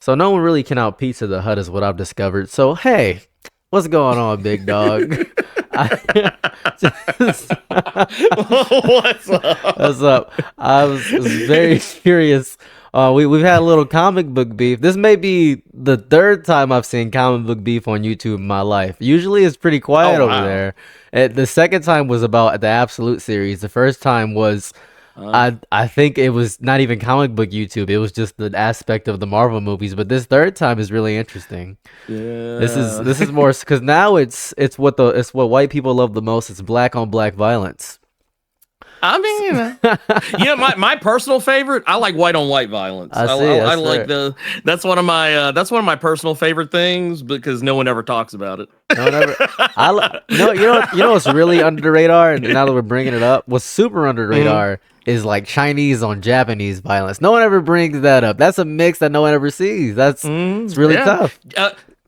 So no one really can out Pizza the Hut is what I've discovered. So hey, what's going on, big dog? I, just, What's up? what's up? I was very curious. We've had a little comic book beef. This may be the third time I've seen comic book beef on YouTube in my life. Usually it's pretty Oh quiet over wow. there. The second time was about the Absolute series. The first time was Uh, I think it was not even comic book YouTube. It was just the aspect of the Marvel movies. But this third time is really interesting. This is yeah. this is more because now it's what white people love the most. It's black on black violence. I mean, my personal favorite. I like white on white violence. I see. I That's like fair. the that's one of my personal favorite things because no one ever talks about it. No one ever. You know what's really under the radar, and now that we're bringing it up, what's super under the Mhm. radar is like Chinese on Japanese violence. No one ever brings that up. That's a mix that no one ever sees. It's really Yeah. tough.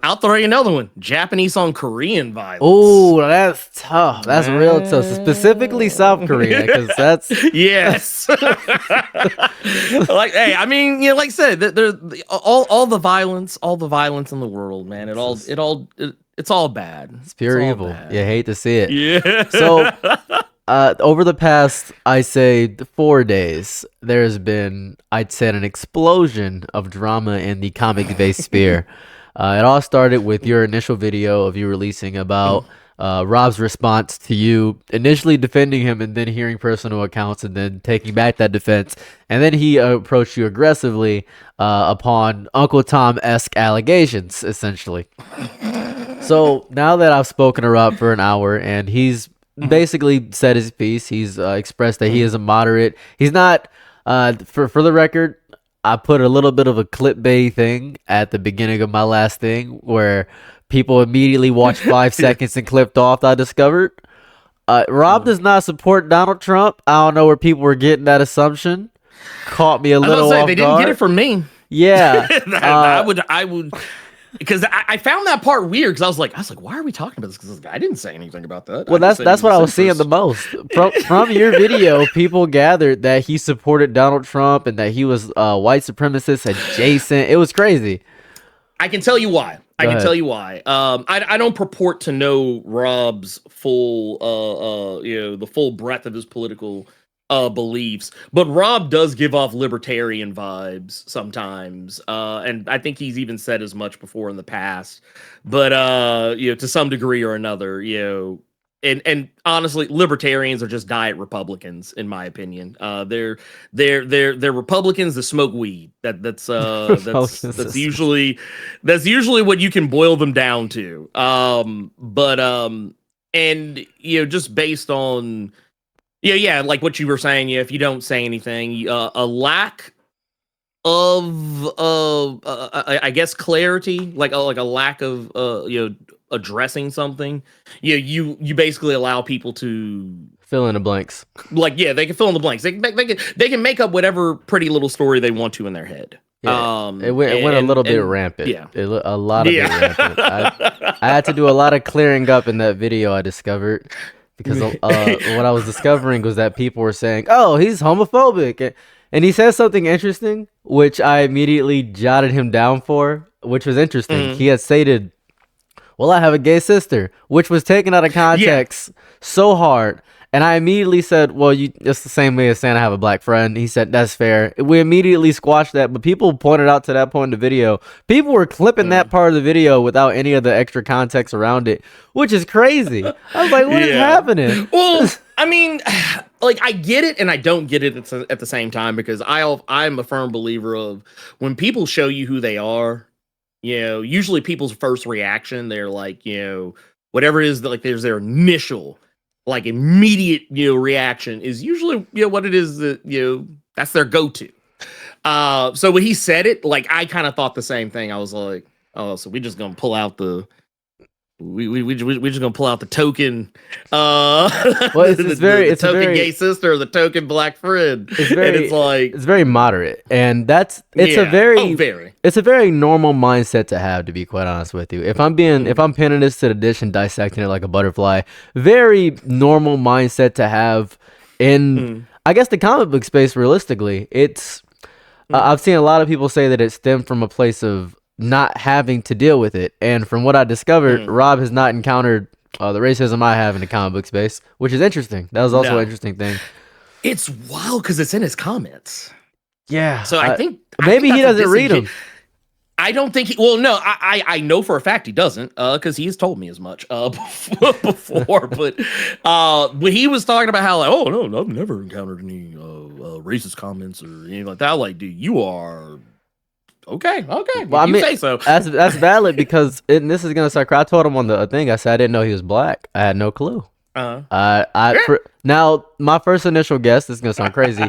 I'll throw you another one. Japanese on Korean violence. Oh, that's tough. That's real tough. So specifically South Korea, because that's Yes. Like, hey, I mean, like I said, all all the violence in the world, man. It's all bad. it's It's pure all evil. You bad. hate to see it. Yeah. So over the past, I say 4 days, there's been, I'd say, an explosion of drama in the comic-based sphere. It all started with your initial video of you releasing about Rob's response to you initially defending him and then hearing personal accounts and then taking back that defense. And then he approached you aggressively upon Uncle Tom-esque allegations, essentially. So now that I've spoken to Rob for an hour and he's basically said his piece, he's expressed that he is a moderate. He's not, for the record, I put a little bit of a clickbait thing at the beginning of my last thing where people immediately watched 5 seconds and clipped off. I discovered Rob does not support Donald Trump. I don't know where people were getting that assumption. Caught me a I was about to little say off they didn't get it guard. from me. Yeah. I would, because I found that part weird because I was like, why are we talking about this? Because I didn't say anything about that. I Well, just that's said he that's what was I a was seeing the centrist. most from your video. People gathered that he supported Donald Trump and that he was white supremacist adjacent. It was crazy. I can tell you why. I Go can tell ahead. you why. I don't purport to know Rob's full, the full breadth of his political beliefs, but Rob does give off libertarian vibes sometimes, and I think he's even said as much before in the past. But to some degree or another, and honestly, libertarians are just diet Republicans, in my opinion. They're Republicans that smoke weed. That's Republicans. usually what you can boil them down to. But and just based on yeah, like what you were saying, if you don't say anything, a lack of I guess clarity, like a lack of addressing something. You basically allow people to Fill in the blanks. like they can fill in the blanks. They can make up whatever pretty little story they want to in their head. Yeah, it went a little bit And rampant. yeah. A lot of bit rampant. I Yeah. had to do a lot of clearing up in that video I discovered because what I was discovering was that people were saying, "Oh, he's homophobic," and he says something interesting, which I immediately jotted him down for, which was interesting. Mhm. He had stated, "Well, I have a gay sister," which was taken out of Yeah. context so hard. And I immediately said, "Well, it's the same way as saying I have a black friend." He said, "That's fair." We immediately squashed that, but people pointed out to that point in the video. People were clipping that part of the video without any of the extra context around it, which is crazy. I was like, "What is Yeah. happening?" Well, I mean, like I get it and I don't get it at the same time because I'm a firm believer of when people show you who they are, usually people's first reaction, they're like, whatever it is that like there's their initial like immediate reaction is usually what it is that that's their go-to. So when he said it, like I kind of thought the same thing. I was like, oh, so we just gonna pull out the we just gonna pull out the token, Well, it's very, the it's a token very, gay sister, the token black friend, it's and it's very, like, it's very moderate, and it's a yeah, oh, very, very, it's a very normal mindset to have, to be quite honest with you. If I'm pinning this to the dish and dissecting it like a butterfly, very normal mindset to have in, mm, I guess, the comic book space. Realistically, it's Mm, I've seen a lot of people say that it stemmed from a place of not having to deal with it. And from what I discovered, mm. Rob has not encountered the racism I have in the comic book space, which is interesting. That was also an No, interesting thing. it's wild because it's in his comments. Yeah, So I think maybe he that's a doesn't read disingenuous. them. I don't think he. Well, no, I know for a fact he doesn't, because he has told me as much before. But when he was talking about how like, oh no, I've never encountered any racist comments or anything like that. Like, dude, you are okay, okay, Well, if I you mean, say so. that's valid because this is gonna suck. I told him on the thing. I said I didn't know he was black. I had no clue. uh, I for now my first initial guess. This is gonna sound crazy.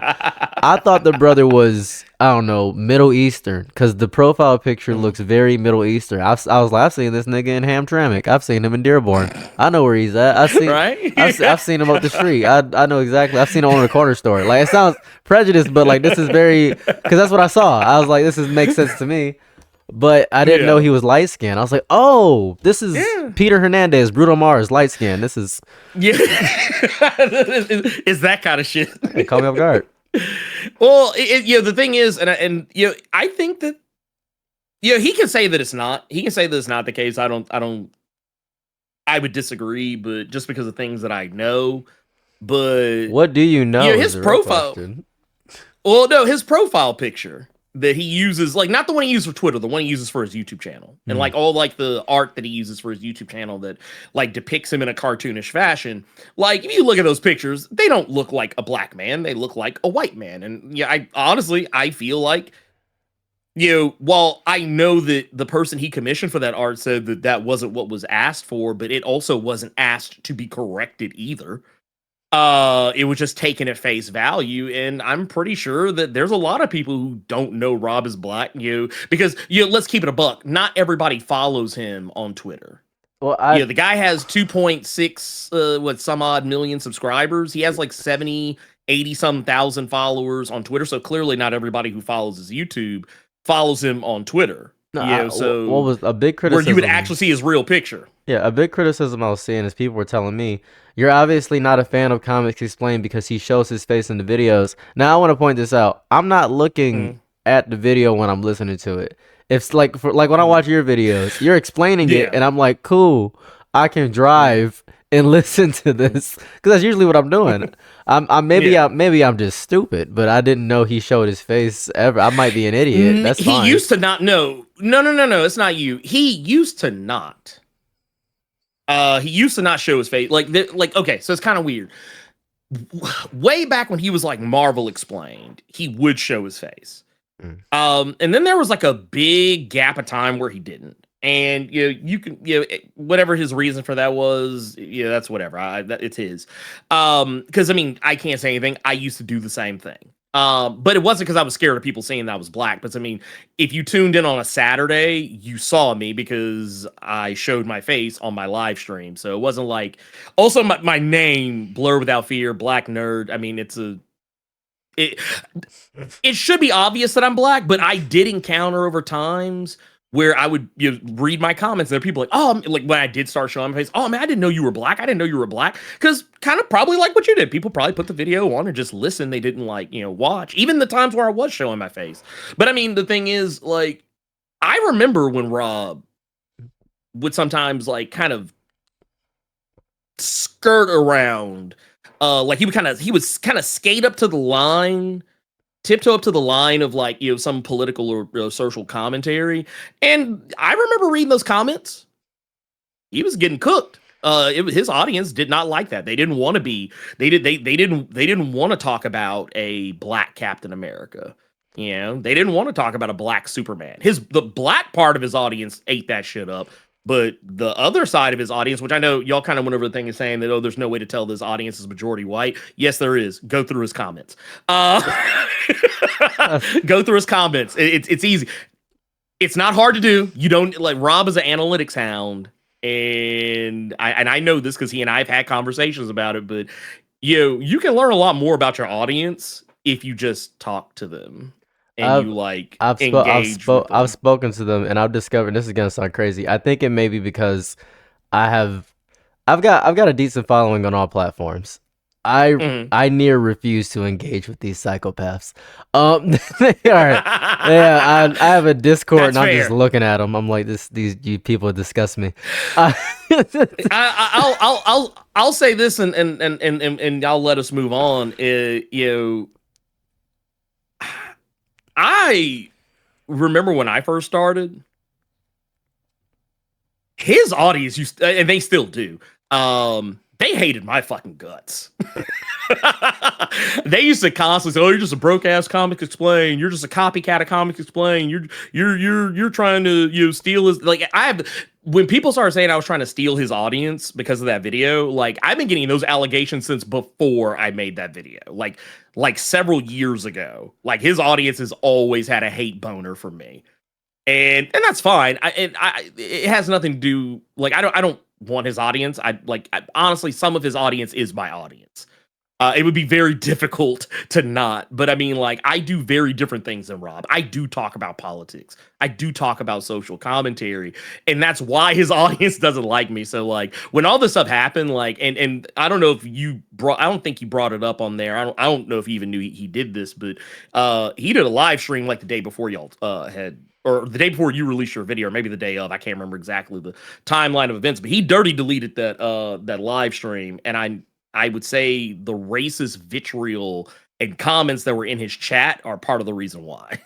I thought the brother was, I don't know, Middle Eastern because the profile picture mm, looks very Middle Eastern. I was like, I've seen this nigga in Hamtramck. I've seen him in Dearborn. I know where he's at. right? I've seen him up the street. I know exactly. I've seen him on the corner store. Like it sounds prejudiced, but like this is very because that's what I saw. I was like, this is makes sense to me. But I didn't know Yeah, he was light skinned. I was like, oh, this is yeah, Peter Hernandez, Bruno Mars, light skin. This is yeah. It's that kind of shit. it caught me off guard. Well, the thing is, and I think that he can say that it's not. He can say that it's not the case. I would disagree, but just because of things that I know. But What do you know is his the real profile. question. Well, no, his profile picture that he uses, like not the one he uses for Twitter, the one he uses for his YouTube channel, and Hmm. like all like the art that he uses for his YouTube channel that like depicts him in a cartoonish fashion. Like if you look at those pictures, they don't look like a black man; they look like a white man. And yeah, I honestly I feel like while I know that the person he commissioned for that art said that that wasn't what was asked for, but it also wasn't asked to be corrected either. It was just taken at face value, and I'm pretty sure that there's a lot of people who don't know Rob is black, because let's keep it a buck. Not everybody follows him on Twitter. Well, Yeah, the guy has 2.6 what some odd million subscribers. He has like 70, 80 some thousand followers on Twitter. So clearly not everybody who follows his YouTube follows him on Twitter. no, what So was a big where you would criticism? actually see his real picture. Yeah, a big criticism I was seeing is people were telling me, you're obviously not a fan of Comics Explained because he shows his face in the videos. Now, I want to point this out. I'm not looking Mm, at the video when I'm listening to it. It's like like when I mm. watch your videos, you're explaining it, Yeah. and I'm like, cool, I can Mm, drive and listen to mm. this because that's usually what I'm doing. Yeah. Maybe I'm just stupid, but I didn't know he showed his face ever. I might be an idiot. That's He fine. used to not know. No, no, no, no. It's not you. He used to not. He used to not show his face. Like okay, so it's kind of weird. Way back when he was like Marvel Explained, he would show his face. Mm. And then there was like a big gap of time where he didn't. And you can whatever his reason for that was, that's whatever. It's his. Because I mean, I can't say anything. I used to do the same thing. But it wasn't because I was scared of people saying that I was black. But I mean, if you tuned in on a Saturday, you saw me because I showed my face on my live stream. So it wasn't like. Also, my name, Blur Without Fear, Black Nerd. I mean, it it should be obvious that I'm black, but I did encounter over times where I would read my comments and there are people like, oh, like when I did start showing my face, oh man, I didn't know you were black. I didn't know you were black. Because kind of probably like what you did. People probably put the video on and just listen. They didn't like, watch. Even the times where I was showing my face. But I mean, the thing is, like, I remember when Rob would sometimes like kind of skirt around. Like he would kind of skate up to the line, tiptoe up to the line of like some political or social commentary. And I remember reading those comments. He was getting cooked. His audience did not like that. They didn't want to be. They didn't want to talk about a black Captain America. They didn't want to talk about a black Superman. The black part of his audience ate that shit up. But the other side of his audience, which I know y'all kind of went over the thing and saying that, oh, there's no way to tell this audience is majority white. Yes, there is. Go through his comments. Go through his comments. It's easy. It's not hard to do. You don't like Rob is an analytics hound, and I know this because he and I have had conversations about it. But you can learn a lot more about your audience if you just talk to them and I've you like engage with I've them. spoken to them and I've discovered this is gonna sound crazy. I think it may be because I have I've got a decent following on all platforms. I Mhm. I near refuse to engage with these psychopaths. They are, yeah. I have a Discord That's and I'm just fair. looking at them. I'm like, these you people disgust me. Uh, I'll say this and I'll let us move on. I remember when I first started, his audience used and they still do. They hated my fucking guts. They used to constantly say, "Oh, you're just a broke ass Comics Explained. You're just a copycat of Comics Explained. You're trying to steal his like." I have when people started saying I was trying to steal his audience because of that video. Like I've been getting those allegations since before I made that video. Like several years ago. Like his audience has always had a hate boner for me, and that's fine. It has nothing to do like I don't want his audience. Honestly, some of his audience is my audience. It would be very difficult to not, but I mean, like, I do very different things than Rob. I do talk about politics. I do talk about social commentary, and that's why his audience doesn't like me. So, like, when all this stuff happened, like, and I don't know if you brought, I don't think you brought it up on there. I don't know if you even knew he did this, but he did a live stream like the day before y'all had. Or the day before you released your video, or maybe the day of. I can't remember exactly the timeline of events, but he dirty deleted that live stream, and I would say the racist vitriol and comments that were in his chat are part of the reason why.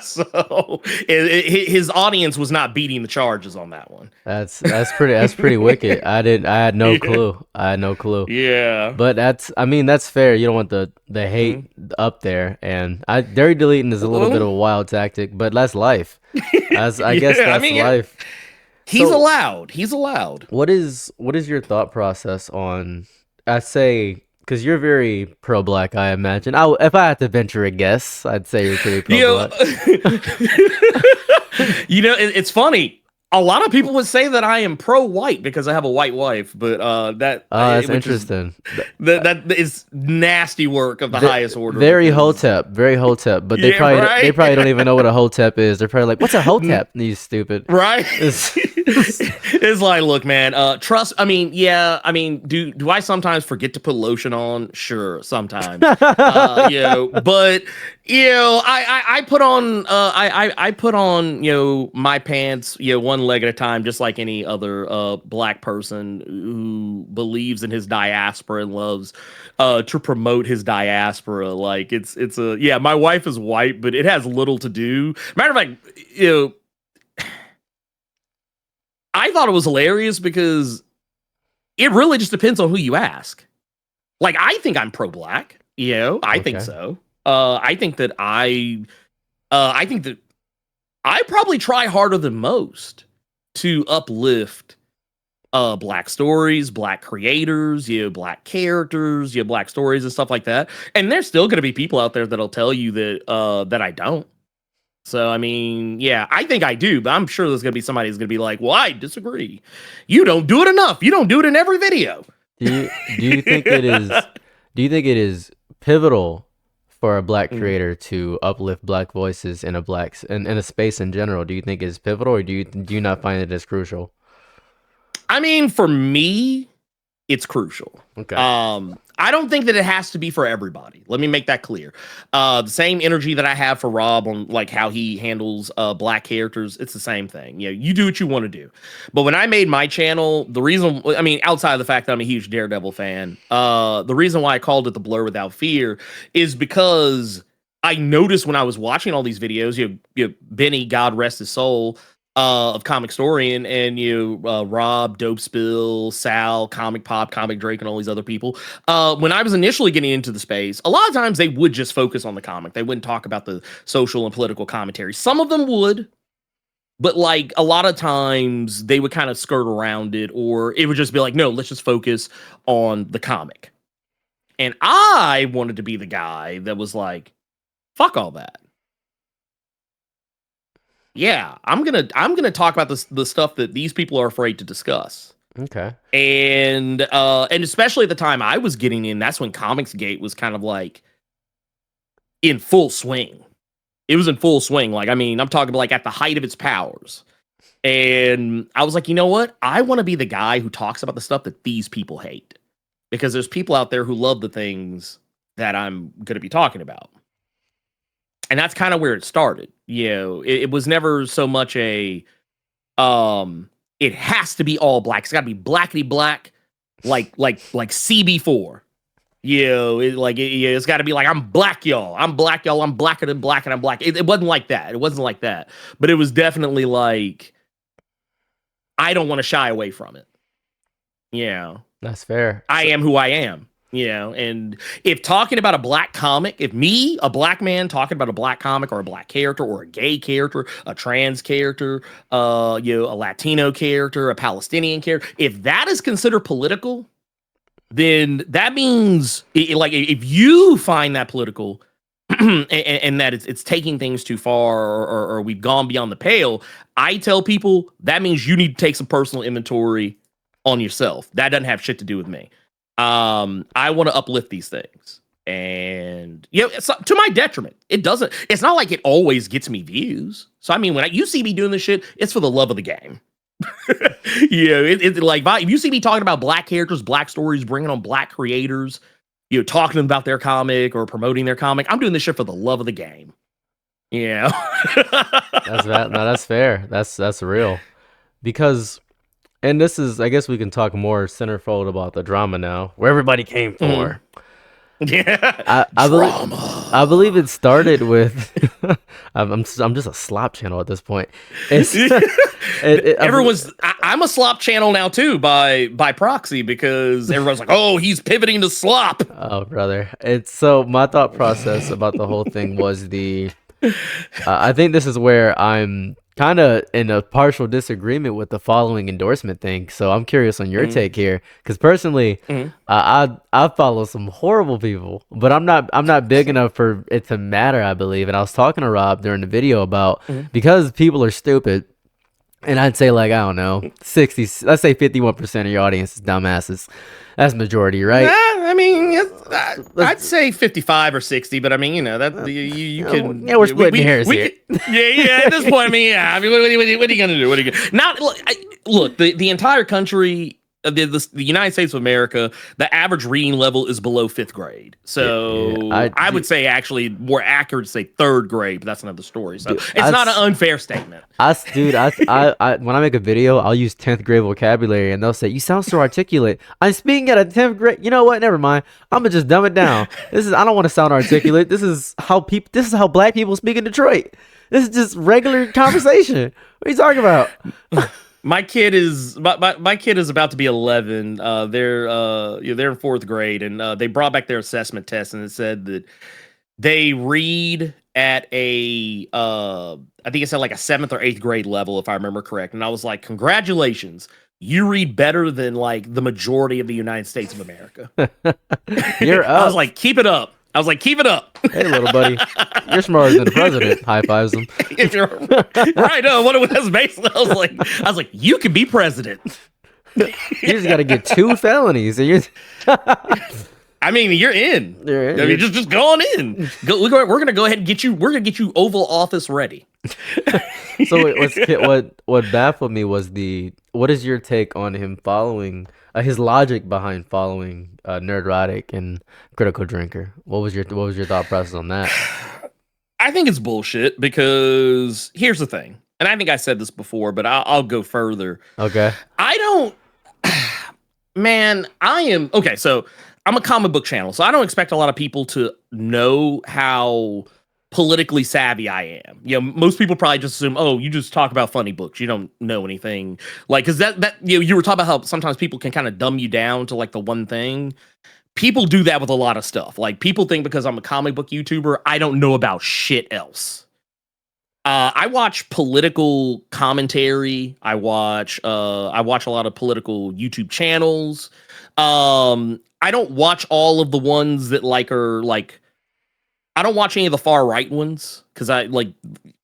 So his audience was not beating the charges on that one. that's pretty wicked. I had no Yeah. clue. I had no clue. Yeah. But I mean, that's fair. You don't want the hate Mhm. up there, and dirty deleting is a little bit of Well, a wild tactic, but that's life. As I guess yeah. I that's mean, yeah, life. he's So, allowed. He's allowed. what is your thought process on? I say because you're very pro black. I imagine. If I had to venture a guess, I'd say you're pretty pro You know, black. it's funny. A lot of people would say that I am pro-white because I have a white wife, but That's which is interesting. that is nasty work of the highest order Very because hotep, very hotep. But yeah, they right. probably don't even know what a hotep is. They're probably like, "What's a hotep?" You stupid. Right? It's, It's like, look, man, trust. I mean, yeah, I mean, do I sometimes forget to put lotion on? Sure, sometimes. But I put on I put on my pants one leg at a time, just like any other black person who believes in his diaspora and loves to promote his diaspora. Like it's a yeah, my wife is white, but it has little to do. Matter of fact, I thought it was hilarious because it really just depends on who you ask. Like, I think I'm pro-black. I think okay. so. I think that I think that I probably try harder than most to uplift black stories, black creators, black characters, black stories and stuff like that. And there's still going to be people out there that'll tell you that I don't. So I mean, yeah, I think I do, but I'm sure there's gonna be somebody who's gonna be like, "Well, I disagree. You don't do it enough. You don't do it in every video." Do you think it is do you think it is pivotal for a black Mm. creator to uplift black voices in a in a space in general? Do you think it's pivotal, or do you not find it as crucial? I mean, for me, it's crucial. Okay. I don't think that it has to be for everybody. Let me make that clear. The same energy that I have for Rob on like how he handles black characters, it's the same thing. You do what you want to do. But when I made my channel, the reason I mean, outside of the fact that I'm a huge Daredevil fan, the reason why I called it the Blur Without Fear is because I noticed when I was watching all these videos, Benny, God rest his soul, of Comic Storian and Rob, Dope Spill, Sal, Comic Pop, Comic Drake, and all these other people. When I was initially getting into the space, a lot of times they would just focus on the comic. They wouldn't talk about the social and political commentary. Some of them would, but like a lot of times they would kind of skirt around it, or it would just be like, no, let's just focus on the comic. And I wanted to be the guy that was like, fuck all that. Yeah, I'm gonna talk about the stuff that these people are afraid to discuss. Okay. And especially at the time I was getting in, that's when Comicsgate was kind of like in full swing. It was in full swing. Like, I mean, I'm talking like at the height of its powers. And I was like, you know what? I want to be the guy who talks about the stuff that these people hate. because there's people out there who love the things that I'm going to be talking about. And that's kind of where it started. It was never so much a it has to be all black. It's got to be blackety black, like CB4. It's got to be like, I'm black, y'all. I'm black, y'all. I'm blacker than black, and I'm black. It wasn't like that. It wasn't like that. But it was definitely like, I don't want to shy away from it. That's fair. I am who I am. And if talking about a black comic, if me, a black man, talking about a black comic or a black character or a gay character, a trans character, a Latino character, a Palestinian character, if that is considered political, then that means, like, if you find that political and that it's taking things too far, or we've gone beyond the pale, I tell people that means you need to take some personal inventory on yourself. That doesn't have shit to do with me. I want to uplift these things, and it's to my detriment. It's not like it always gets me views. So I mean, when you see me doing this shit, it's for the love of the game. It's like, if you see me talking about black characters, black stories, bringing on black creators, talking to them about their comic or promoting their comic, I'm doing this shit for the love of the game. That's fair. That's real. Because, and this is, I guess we can talk more centerfold about the drama now, where everybody came for. Yeah, I believe it started with. I'm just a slop channel at this point. I'm a slop channel now too, by proxy, because everyone's like, oh, he's pivoting to slop. Oh, brother. So my thought process about the whole thing was I think this is where I'm kind of in a partial disagreement with the following endorsement thing. So I'm curious on your take here, because personally, I follow some horrible people, but I'm not big enough for it to matter, I believe. And I was talking to Rob during the video about because people are stupid. And I'd say, like, I don't know, 60, let's say 51% of your audience is dumbasses. That's majority, right? I mean, I'd say 55 or 60, but I mean, that you can. Yeah, we're splitting hairs here. At this point, I mean, what are you gonna do? Look, the entire country. The United States of America, the average reading level is below 5th grade. So I would say, actually more accurate to say 3rd grade, but that's another story. So it's not an unfair statement. I when I make a video, I'll use 10th grade vocabulary, and they'll say, "You sound so articulate." I'm speaking at a 10th grade. You know what? Never mind. I'm gonna just dumb it down. I don't want to sound articulate. This is how black people speak in Detroit. This is just regular conversation. What are you talking about? My kid is about to be 11. They're in 4th grade, and they brought back their assessment test, and it said that they read at a I think it said like a 7th or 8th grade level, if I remember correct. And I was like, congratulations, you read better than like the majority of the United States of America. You're up. I was like, keep it up. Hey, little buddy, you're smarter than the president. High fives him. Right? No, what that's basically. I was like, you can be president. You just got to get 2 felonies, and you're. I mean, you're in. You're in. I mean, just go on in. We're gonna go ahead and get you. We're gonna get you Oval Office ready. So what baffled me was what is your take on him following his logic behind following Nerdrotic and Critical Drinker? What was your thought process on that? I think it's bullshit, because here's the thing, and I think I said this before, but I'll go further. Okay. So I'm a comic book channel, so I don't expect a lot of people to know how politically savvy I am. Most people probably just assume, oh, you just talk about funny books. You don't know anything. Like, because that you were talking about how sometimes people can kind of dumb you down to like the one thing. People do that with a lot of stuff. Like, people think because I'm a comic book YouTuber, I don't know about shit else. I watch political commentary. I watch a lot of political YouTube channels. I don't watch all of the ones that are I don't watch any of the far right ones, because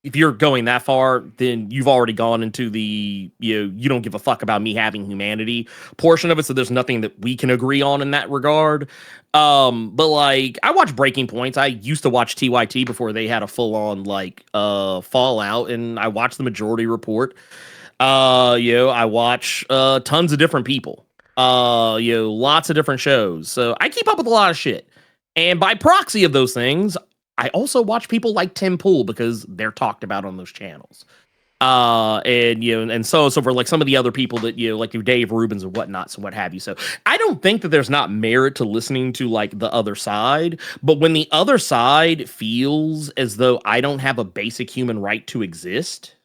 if you're going that far, then you've already gone into the you don't give a fuck about me having humanity portion of it. So there's nothing that we can agree on in that regard. But I watch Breaking Points. I used to watch TYT before they had a full on fallout, and I watched the Majority Report. I watch tons of different people. Lots of different shows. So I keep up with a lot of shit. And by proxy of those things, I also watch people like Tim Pool because they're talked about on those channels. And so on and so forth, like some of the other people that like your Dave Rubens and whatnot, so what have you. So I don't think that there's not merit to listening to like the other side, but when the other side feels as though I don't have a basic human right to exist,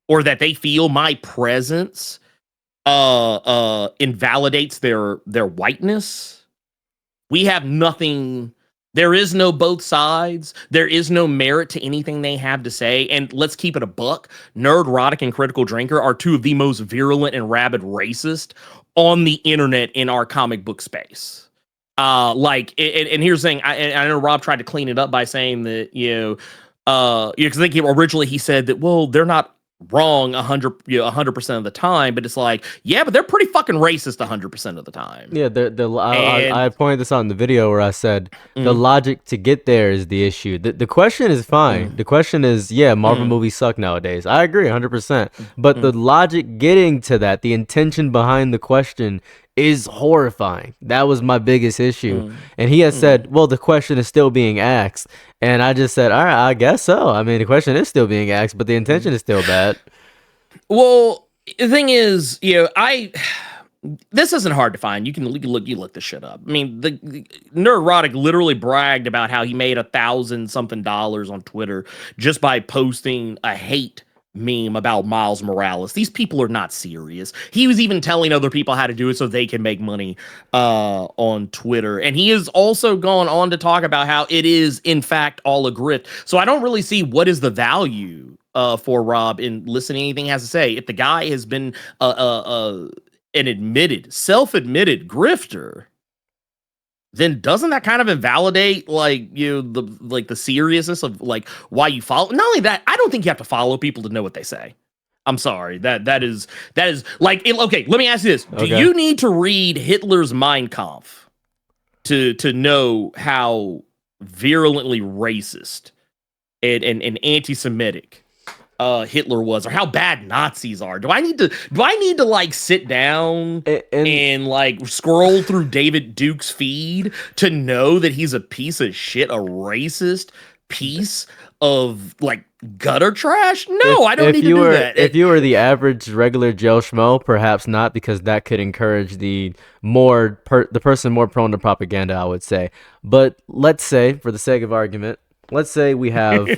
or that they feel my presence invalidates their whiteness, we have nothing. There is no both sides. There is no merit to anything they have to say. And let's keep it a buck. Nerdrotic and Critical Drinker are two of the most virulent and rabid racist on the internet in our comic book space. And here's the thing. I know Rob tried to clean it up by saying that, because I think originally he said that, well, they're not wrong 100% of the time, but it's like, yeah, but they're pretty fucking racist 100% of the time. Yeah, I pointed this out in the video where I said the logic to get there is the issue. The question is fine. The question is, yeah, Marvel movies suck nowadays. I agree 100%. But the logic getting to that, the intention behind the question is horrifying. That was my biggest issue. And he has said, well, the question is still being asked. And I just said, all right, I guess so. I mean, the question is still being asked, but the intention is still bad. Well, the thing is, this isn't hard to find. You look this shit up. I mean, the Nerdrotic literally bragged about how he made $1,000-something on Twitter just by posting a hate meme about Miles Morales. These people are not serious. He was even telling other people how to do it so they can make money on Twitter. And he has also gone on to talk about how it is, in fact, all a grift. So I don't really see what is the value for Rob in listening to anything he has to say. If the guy has been an self-admitted grifter, then doesn't that kind of invalidate the seriousness of like why you follow? Not only that, I don't think you have to follow people to know what they say. I'm sorry. That is like, okay, let me ask you this. Do you need to read Hitler's Mein Kampf to know how virulently racist and anti-Semitic Hitler was, or how bad Nazis are? Do I need to like sit down and like scroll through David Duke's feed to know that he's a piece of shit, a racist piece of like gutter trash? No, I don't need to do that. If you were the average regular Joe Schmo, perhaps not, because that could encourage the person more prone to propaganda, I would say. But let's say, for the sake of argument, let's say we have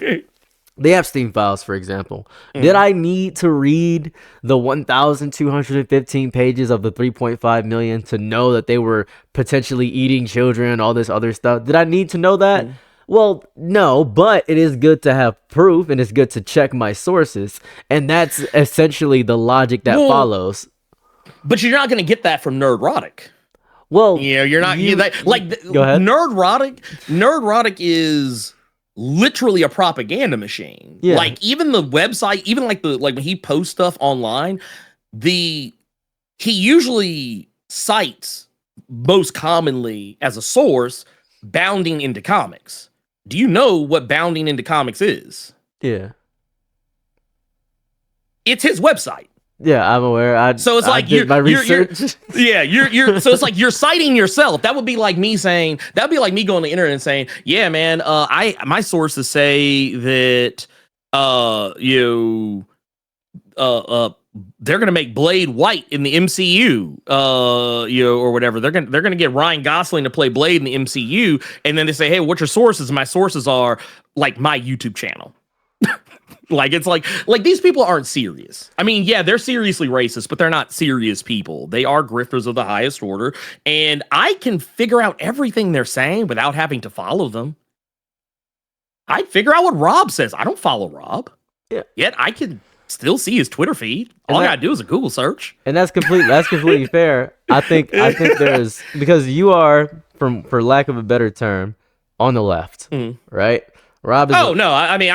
the Epstein files, for example. Did I need to read the 1,215 pages of the 3.5 million to know that they were potentially eating children, all this other stuff? Did I need to know that? Well, no, but it is good to have proof, and it's good to check my sources. And that's essentially the logic that follows. But you're not going to get that from Nerdrotic. Well, you're not. Go ahead. Nerdrotic is literally a propaganda machine. Yeah. Like even the website, even like when he posts stuff online, he usually cites most commonly as a source Bounding Into Comics. Do you know what Bounding Into Comics is? Yeah. It's his website. Yeah, I'm aware. So it's like my research. So it's like you're citing yourself. That would be like me saying. That would be like me going to the internet and saying, "Yeah, man, my sources say that they're gonna make Blade white in the MCU, or whatever. They're gonna get Ryan Gosling to play Blade in the MCU, and then they say, hey, what's your sources? My sources are like my YouTube channel." Like it's like these people aren't serious. I mean, yeah, they're seriously racist, but they're not serious people. They are grifters of the highest order, and I can figure out everything they're saying without having to follow them. I figure out what Rob says. I don't follow Rob. Yeah. Yet I can still see his Twitter feed. All I gotta do is a Google search. And that's completely fair. I think there's, because you are, for lack of a better term, on the left, right? Rob is I mean,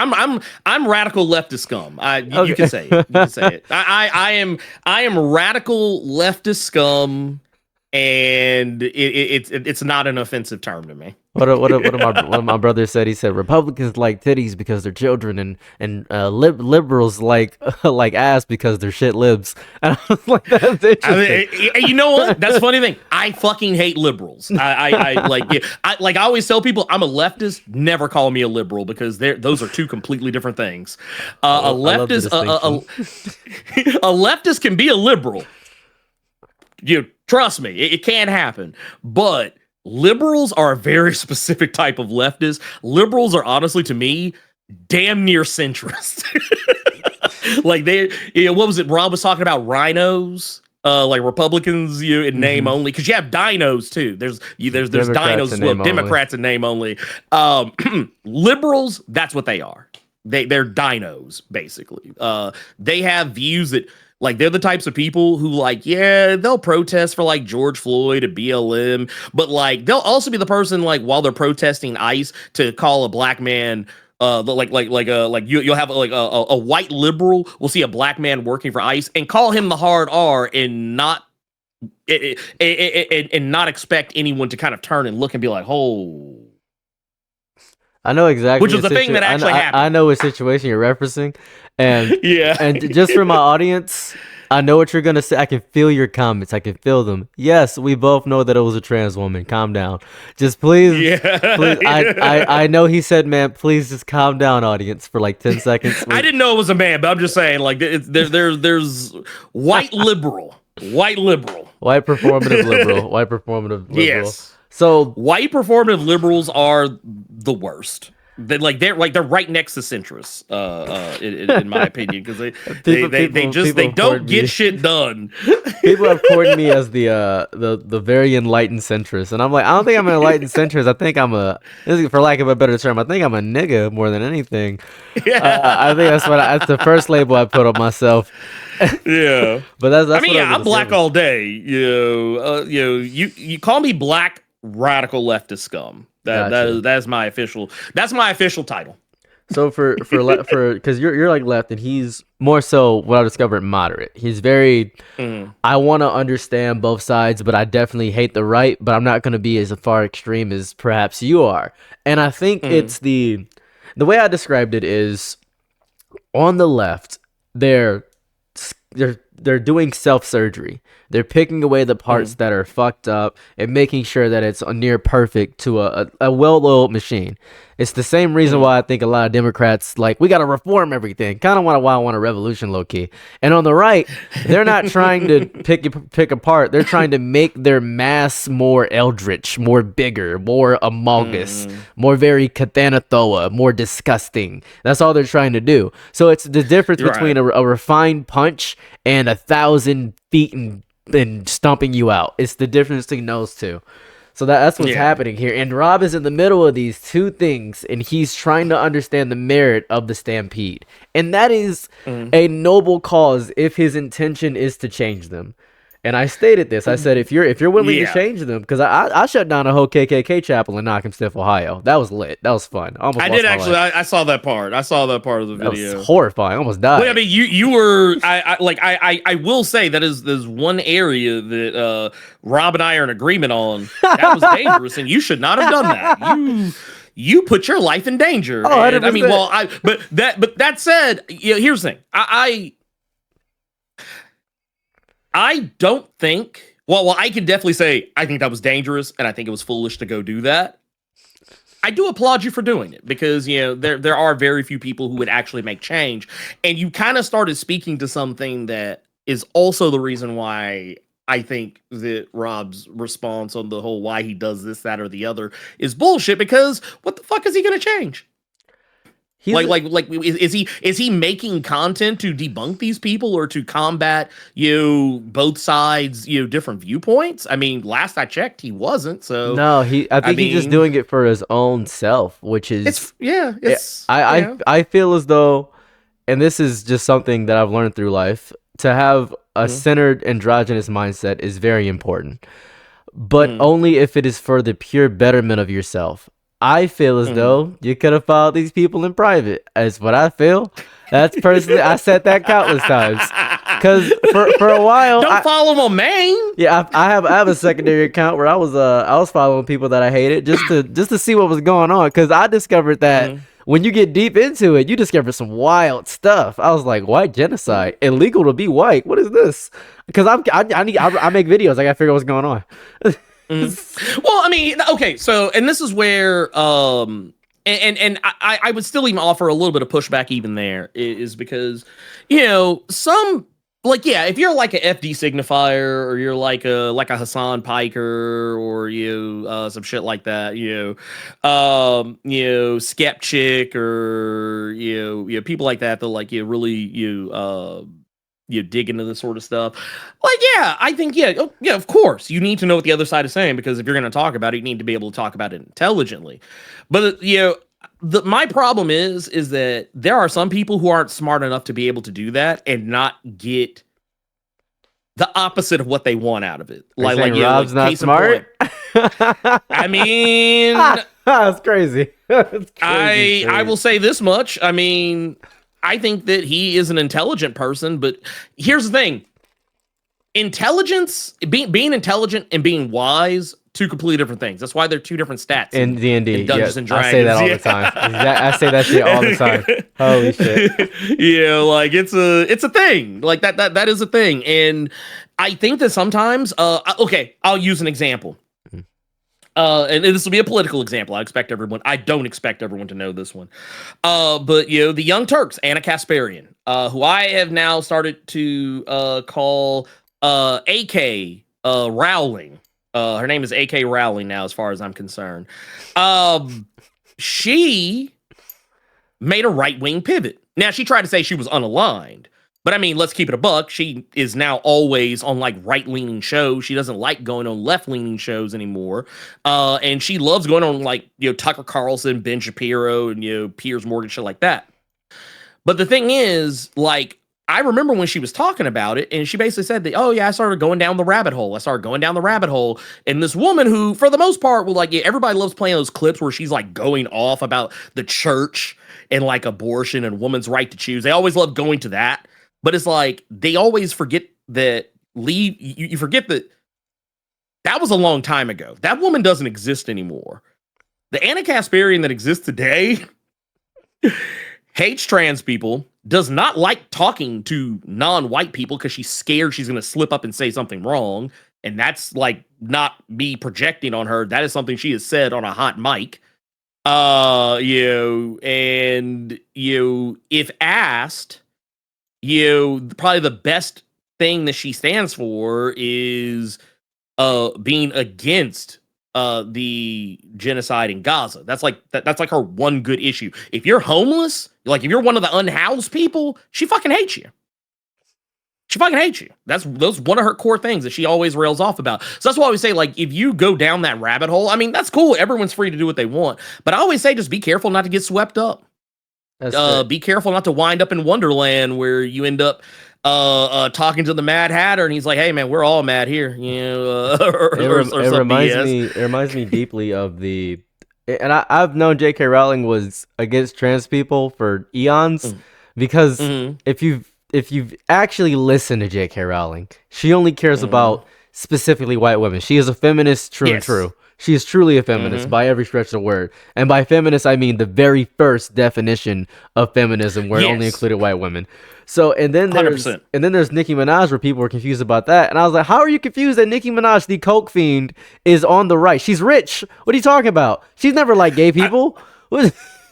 I'm radical leftist scum. You can say it. You can say it. I am radical leftist scum, and it's not an offensive term to me. One of my brothers said? He said Republicans like titties because they're children, and liberals like like ass because they're shit libs. And I was like, that's interesting. You know what? That's a funny thing. I fucking hate liberals. I always tell people I'm a leftist. Never call me a liberal because those are two completely different things. A leftist, a leftist can be a liberal. Trust me, it can happen, but liberals are a very specific type of leftist. Liberals are honestly, to me, damn near centrist. Like what was it? Rob was talking about rhinos, like Republicans, in name only, because you have dinos too. There's dinos, Democrats in name only. Liberals, that's what they are. They're dinos basically. They have views that. Like, they're the types of people who, like, yeah, they'll protest for, like, George Floyd and BLM, but, like, they'll also be the person, like, while they're protesting ICE to call a black man, you'll have, like, a white liberal will see a black man working for ICE and call him the hard R and not expect anyone to kind of turn and look and be like, oh. I know exactly. Which is the thing that actually happened. I know what situation you're referencing, and yeah. And just for my audience, I know what you're gonna say. I can feel your comments. I can feel them. Yes, we both know that it was a trans woman. Calm down. Just please. Yeah. Please. I know he said, man. Please just calm down, audience, for like 10 seconds. I didn't know it was a man, but I'm just saying, like, there's white liberal, white performative liberal. Yes. So white performative liberals are the worst. They're right next to centrists, in my opinion, because they don't get shit done. People have coined me as the very enlightened centrist, and I'm like, I don't think I'm an enlightened centrist. I think for lack of a better term, I think I'm a nigga more than anything. Yeah. I think that's the first label I put on myself. Yeah, but that's I mean, I'm black all day. You call me black radical leftist scum. That's my official title. So for because you're like left and he's more so what I discovered moderate. He's very I want to understand both sides, but I definitely hate the right, but I'm not going to be as far extreme as perhaps you are. And I think it's the way I described it is on the left they're doing self-surgery. They're picking away the parts that are fucked up and making sure that it's near perfect to a well-oiled machine. It's the same reason why I think a lot of Democrats, like, we got to reform everything. Kind of why I want a revolution, low-key. And on the right, they're not trying to pick apart. They're trying to make their mass more eldritch, more bigger, more amalgus, more very Kathanathoa, more disgusting. That's all they're trying to do. So it's the difference between a refined punch and 1,000 feet and stomping you out. It's the difference between those two. So that's what's happening here. And Rob is in the middle of these two things, and he's trying to understand the merit of the stampede. And that is a noble cause if his intention is to change them. And I stated this. I said, if you're willing to change them, because I shut down a whole KKK chapel in Knock'em Ohio. That was lit. That was fun. I did actually. I saw that part. I saw that part of the video. That was horrifying. I almost died. Well, I mean, you were. I will say that there's one area that Rob and I are in agreement on. That was dangerous, and you should not have done that. You put your life in danger. Oh, and, I mean, well, but that said, here's the thing. I don't think. Well, I can definitely say I think that was dangerous, and I think it was foolish to go do that. I do applaud you for doing it because there are very few people who would actually make change, and you kind of started speaking to something that is also the reason why I think that Rob's response on the whole why he does this, that, or the other is bullshit. Because what the fuck is he gonna change? Is he making content to debunk these people or to combat both sides different viewpoints? I mean, last I checked, he wasn't. So no, I think he's just doing it for his own self, which is I feel as though, and this is just something that I've learned through life, to have a centered androgynous mindset is very important, but only if it is for the pure betterment of yourself. I feel as though you could have followed these people in private. That's what I feel. That's personally, I said that countless times. Because for a while, Don't follow my main. yeah, I have a secondary account where I was following people that I hated just to see what was going on. Because I discovered that when you get deep into it, you discover some wild stuff. I was like, white genocide, illegal to be white. What is this? Because I make videos. I gotta figure out what's going on. Well, I mean, okay, so and this is where and I would still even offer a little bit of pushback even there is because some like if you're like a FD signifier or you're like a Hassan Piker or some shit like that, Skeptic or people like that like really you dig into this sort of stuff. Like, I think, of course, you need to know what the other side is saying because if you're going to talk about it, you need to be able to talk about it intelligently. But, my problem is that there are some people who aren't smart enough to be able to do that and not get the opposite of what they want out of it. Like Rob's not smart? I mean... That's crazy. That's crazy. I will say this much. I mean... I think that he is an intelligent person, but here's the thing. Intelligence, being intelligent and being wise, two completely different things. That's why they're two different stats in D&D. Dungeons and Dragons. I say that all the time. I say that shit all the time. Holy shit. Like it's a thing. Like that is a thing. And I think that sometimes, okay, I'll use an example. And this will be a political example. I don't expect everyone to know this one. But the Young Turks, Anna Kasparian, who I have now started to call AK Rowling. Her name is AK Rowling now, as far as I'm concerned. She made a right-wing pivot. Now, she tried to say she was unaligned. But I mean, let's keep it a buck. She is now always on like right-leaning shows. She doesn't like going on left-leaning shows anymore. And she loves going on like, Tucker Carlson, Ben Shapiro, and, Piers Morgan, shit like that. But the thing is, like, I remember when she was talking about it and she basically said that, oh yeah, I started going down the rabbit hole. And this woman who, for the most part, will like, everybody loves playing those clips where she's like going off about the church and like abortion and woman's right to choose. They always love going to that. But it's like, they always forget that you forget that was a long time ago. That woman doesn't exist anymore. The Anna Kasparian that exists today hates trans people, does not like talking to non-white people because she's scared she's going to slip up and say something wrong. And that's like not me projecting on her. That is something she has said on a hot mic. If asked, probably the best thing that she stands for is being against the genocide in Gaza. That's like her one good issue. If you're homeless, like if you're one of the unhoused people, she fucking hates you. She fucking hates you. That's one of her core things that she always rails off about. So that's why I always say, like, if you go down that rabbit hole, I mean, that's cool. Everyone's free to do what they want. But I always say, just be careful not to get swept up. Be careful not to wind up in Wonderland where you end up talking to the Mad Hatter and he's like, hey man, we're all mad here. It reminds me deeply of and I've known J.K. Rowling was against trans people for eons because if you've actually listened to J.K. Rowling, she only cares about specifically white women. She is a feminist, true and true. She is truly a feminist by every stretch of the word. And by feminist, I mean the very first definition of feminism where it only included white women. So, and then there's Nicki Minaj where people were confused about that. And I was like, how are you confused that Nicki Minaj, the coke fiend, is on the right? She's rich. What are you talking about? She's never liked gay people.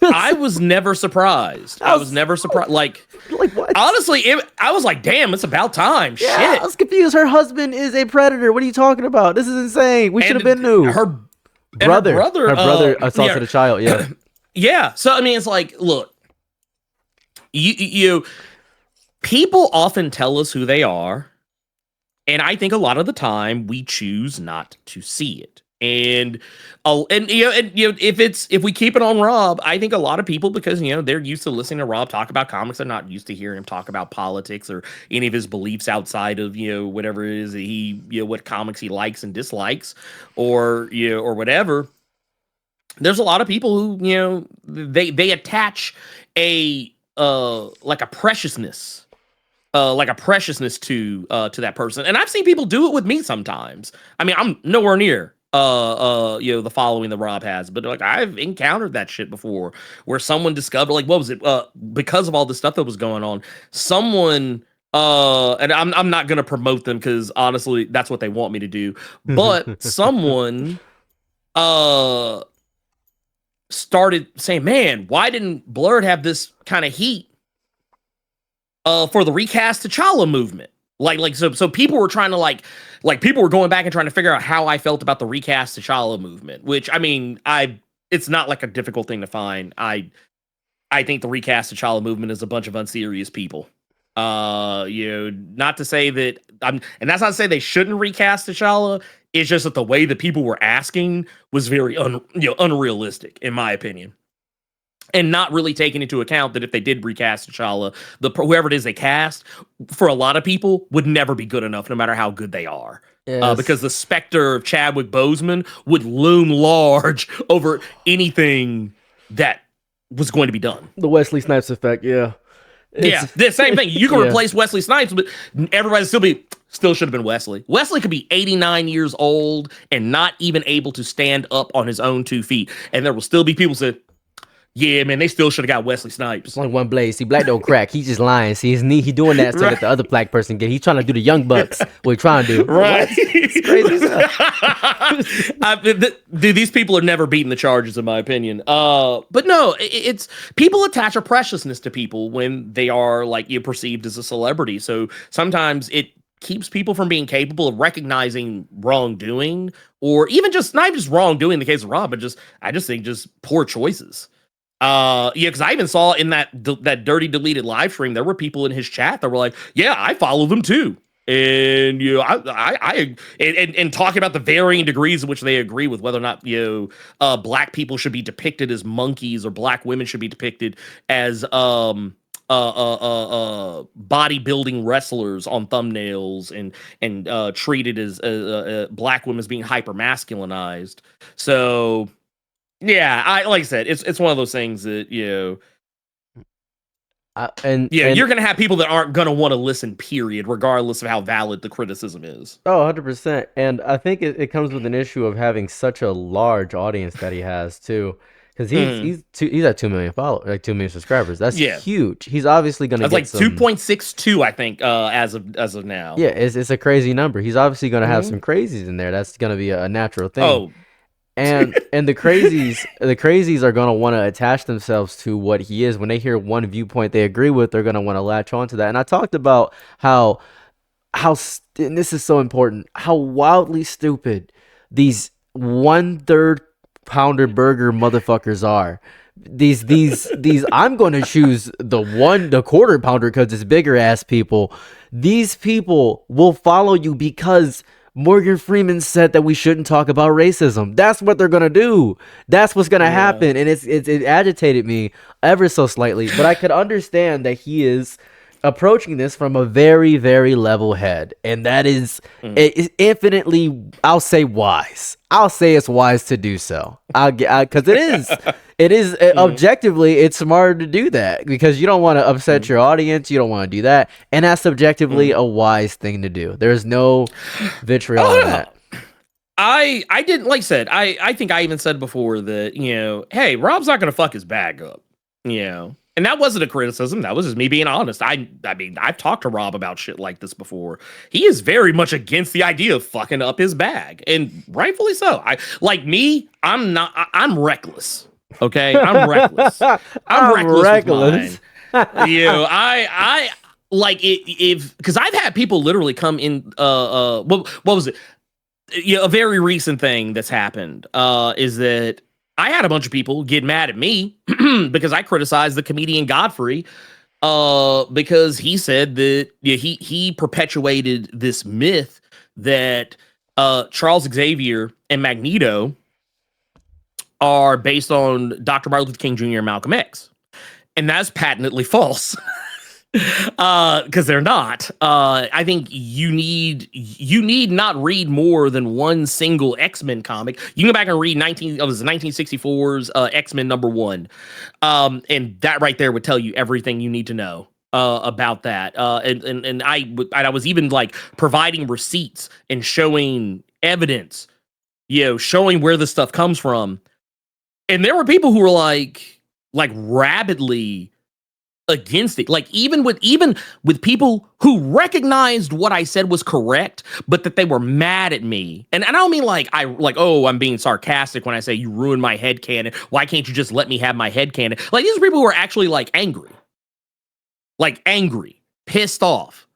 I was never surprised. I was never surprised. Like what? Honestly, I was like, damn, it's about time. Yeah, shit. I was confused. Her husband is a predator. What are you talking about? This is insane. We should have been new. Her brother assaulted a child. Yeah. Yeah. So, I mean, it's like, look, you people often tell us who they are. And I think a lot of the time we choose not to see it. And if we keep it on Rob, I think a lot of people, because they're used to listening to Rob talk about comics, they're not used to hearing him talk about politics or any of his beliefs outside of whatever it is that he what comics he likes and dislikes, or whatever. There's a lot of people who they attach a like a preciousness like a preciousness to that person. And I've seen people do it with me sometimes. I mean, I'm nowhere near the following that Rob has, but like I've encountered that shit before where someone discovered, like, what was it? Because of all the stuff that was going on, someone and I'm not gonna promote them because honestly that's what they want me to do, but someone uh started saying, man, why didn't Blurred have this kind of heat for the recast T'Challa movement? So people were trying to like people were going back and trying to figure out how I felt about the recast T'Challa movement, which I mean, it's not like a difficult thing to find. I think the recast T'Challa movement is a bunch of unserious people. Not to say that and that's not to say they shouldn't recast T'Challa. It's just that the way that people were asking was very unrealistic, in my opinion. And not really taking into account that if they did recast T'Challa, whoever it is they cast, for a lot of people, would never be good enough, no matter how good they are. Yes. Because the specter of Chadwick Boseman would loom large over anything that was going to be done. The Wesley Snipes effect, yeah. Yeah, the same thing. You can replace Wesley Snipes, but everybody still should have been Wesley. Wesley could be 89 years old and not even able to stand up on his own 2 feet, and there will still be people say, yeah, man, they still should have got Wesley Snipes. It's like one blade. See, Black don't crack. He's just lying. See, his knee, he doing that so that the other black person get. He's trying to do the Young Bucks. What he trying to do. Right. It's crazy stuff. Dude, these people are never beating the charges, in my opinion. But no, it's people attach a preciousness to people when they are like perceived as a celebrity. So sometimes it keeps people from being capable of recognizing wrongdoing, or even just not just wrongdoing in the case of Rob, but I just think just poor choices. Because I even saw in that dirty deleted live stream, there were people in his chat that were like, yeah, I follow them too. And and talking about the varying degrees in which they agree with whether or not black people should be depicted as monkeys or black women should be depicted as bodybuilding wrestlers on thumbnails and treated as black women as being hyper masculinized. So yeah, like I said, it's one of those things that you're gonna have people that aren't gonna want to listen, period, regardless of how valid the criticism is. Oh, 100%. And I think it comes with an issue of having such a large audience that he has too, because he's at 2 million followers, like 2 million subscribers. That's huge. He's obviously gonna get like 2.62, I think, as of now. Yeah, it's a crazy number. He's obviously gonna have some crazies in there. That's gonna be a natural thing. Oh. And the crazies are gonna want to attach themselves to what he is. When they hear one viewpoint they agree with, they're gonna want to latch onto that. And I talked about how and this is so important, how wildly stupid these 1/3 pounder burger motherfuckers are. These I'm gonna choose the quarter pounder because it's bigger ass people. These people will follow you because Morgan Freeman said that we shouldn't talk about racism. That's what they're gonna do. That's what's gonna happen, and it agitated me ever so slightly. But I could understand that he is approaching this from a very, very level head, and that is infinitely, I'll say, wise. I'll say it's wise to do so. Because it is objectively, it's smarter to do that because you don't want to upset your audience. You don't want to do that, and that's objectively a wise thing to do. There's no vitriol in that. I didn't, like I said, I think I even said before that, hey, Rob's not gonna fuck his bag up, And that wasn't a criticism. That was just me being honest. I mean, I've talked to Rob about shit like this before. He is very much against the idea of fucking up his bag, and rightfully so. I'm reckless. Okay, I'm reckless. I'm reckless. I like if because I've had people literally come in. What was it? A very recent thing that's happened is that I had a bunch of people get mad at me because I criticized the comedian Godfrey because he said that he perpetuated this myth that Charles Xavier and Magneto are based on Dr. Martin Luther King Jr. and Malcolm X. And that's patently false. Because they're not. I think you need not read more than one single X-Men comic. You can go back and read 1964's X-Men #1. And that right there would tell you everything you need to know about that. And I was even like providing receipts and showing evidence, showing where this stuff comes from. And there were people who were like rabidly against it. Like even with people who recognized what I said was correct, but that they were mad at me. And I don't mean I'm being sarcastic when I say you ruined my headcanon. Why can't you just let me have my headcanon? Like these are people who are actually like angry, pissed off,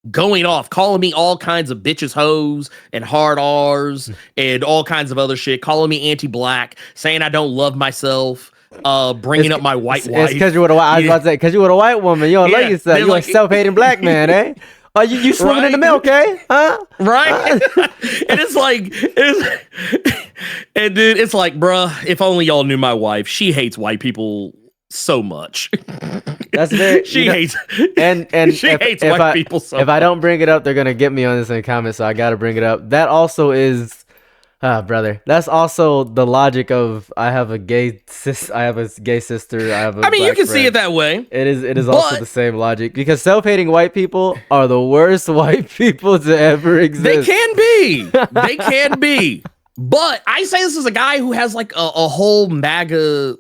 going off, calling me all kinds of bitches, hoes, and hard R's, and all kinds of other shit, calling me anti-black, saying I don't love myself, bringing up my white wife. It's because you were I was about to say, because you were a white woman. You don't love yourself. You're like, a self-hating black man, eh? Are you swimming in the milk, eh? Huh? Right? And it's like, and dude, it's like, bruh, if only y'all knew my wife. She hates white people so much. That's very. She hates and she hates white people so much. If I don't bring it up, they're gonna get me on this in the comments, so I gotta bring it up. That also is, brother. That's also the logic of I have a gay sister. I have a. I mean, you can friend. see it that way. It is also the same logic because self-hating white people are the worst white people to ever exist. They can be. They can be. But I say this as a guy who has like a whole MAGA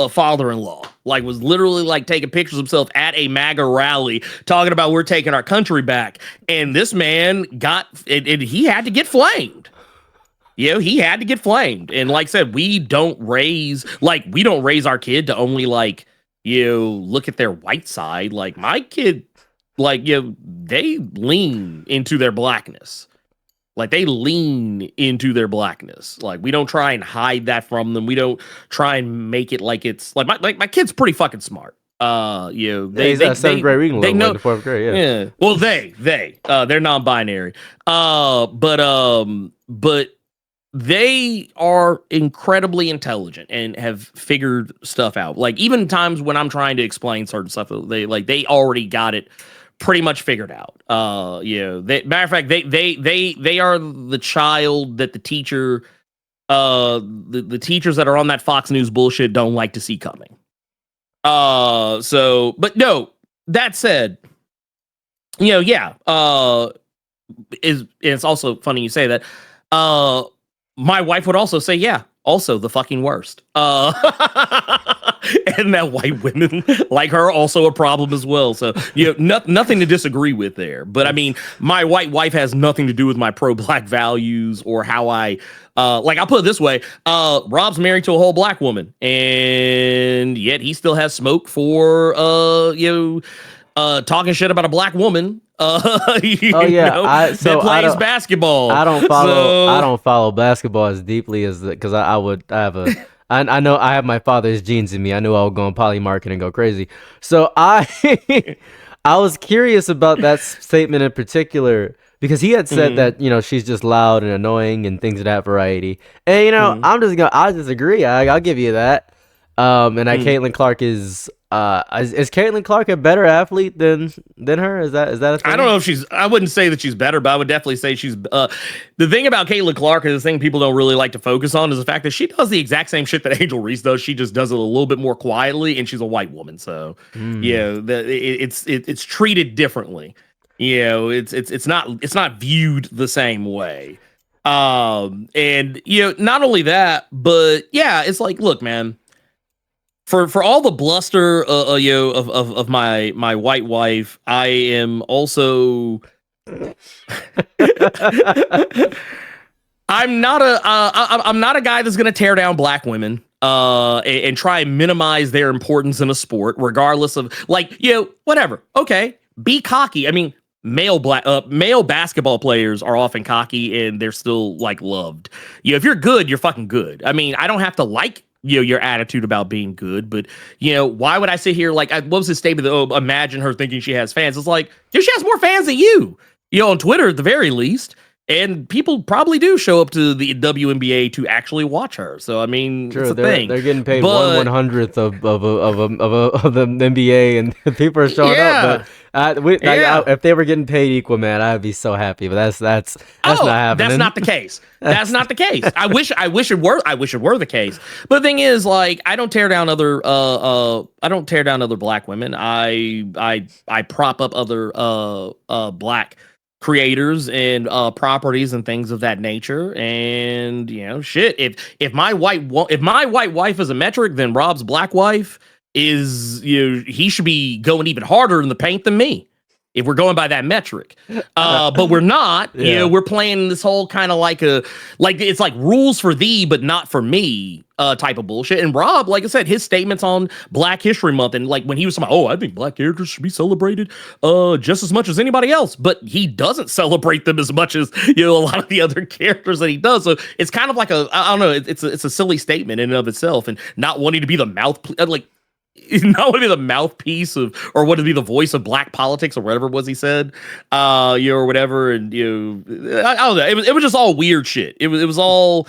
father-in-law, like was literally like taking pictures of himself at a MAGA rally talking about we're taking our country back. And this man he had to get flamed. He had to get flamed. And like I said, we don't raise our kid to only look at their white side. Like my kid, they lean into their blackness. Like they lean into their blackness. Like we don't try and hide that from them. We don't try and make it like it's like my kid's pretty fucking smart. They seventh grade reading they know the fourth grade. Yeah. Well, they're non-binary. But they are incredibly intelligent and have figured stuff out. Like even times when I'm trying to explain certain stuff, they already got it pretty much figured out. Matter of fact, they are the child that the teacher, the teachers that are on that Fox News bullshit don't like to see coming. But no, that said, it's also funny you say that. My wife would also say, yeah, also the fucking worst. And that white women like her also a problem as well. So, nothing to disagree with there. But I mean, my white wife has nothing to do with my pro-black values or how I, I'll put it this way. Rob's married to a whole black woman and yet he still has smoke for, talking shit about a black woman. That plays basketball. I don't follow basketball as deeply as because I know I have my father's genes in me. I knew I would go on polymarket and go crazy. So I was curious about that statement in particular because he had said that she's just loud and annoying and things of that variety. And I'll just agree. I'll give you that. And that Caitlin Clark is Caitlin Clark a better athlete than her? Is that a thing? I don't know if I wouldn't say that she's better, but I would definitely say she's the thing about Caitlin Clark is the thing people don't really like to focus on is the fact that she does the exact same shit that Angel Reese does. She just does it a little bit more quietly, and she's a white woman, so it's treated differently. It's not viewed the same way. And not only that, but it's like, look, man. For all the bluster, of my white wife, I am also. I'm not a guy that's gonna tear down black women, and try and minimize their importance in a sport, regardless of whatever. Okay, be cocky. I mean, male basketball players are often cocky and they're still loved. If you're good, you're fucking good. I mean, I don't have to like your attitude about being good, but why would I sit here what was his statement? Imagine her thinking she has fans. It's like, dude, she has more fans than you. On Twitter at the very least. And people probably do show up to the WNBA to actually watch her. So I mean, it's True, a thing. they're getting paid one But hundredth of the NBA, and people are showing up. But yeah, like, yeah. if they were getting paid equal, man, I'd be so happy. But that's not Oh, that's happening. not the case. That's That's not the case. I wish it were the case. But the thing is, like, I don't tear down other black women. I prop up other black creators and properties and things of that nature. And you know, shit. If my white wife is a metric, then Rob's black wife is, you know, he should be going even harder in the paint than me if we're going by that metric. But we're not. You know, yeah. we're playing this whole kind of like it's like rules for thee, but not for me type of bullshit. And Rob, like I said, his statements on Black History Month and like when he was talking, oh, I think black characters should be celebrated just as much as anybody else, but he doesn't celebrate them as much as, you know, a lot of the other characters that he does. So it's kind of like I don't know, it's a silly statement in and of itself, and not wanting to be the like not want to be the mouthpiece of, or want to be the voice of black politics or whatever it was he said, you know, or whatever. And you know, I don't know. It was just all weird shit. It was all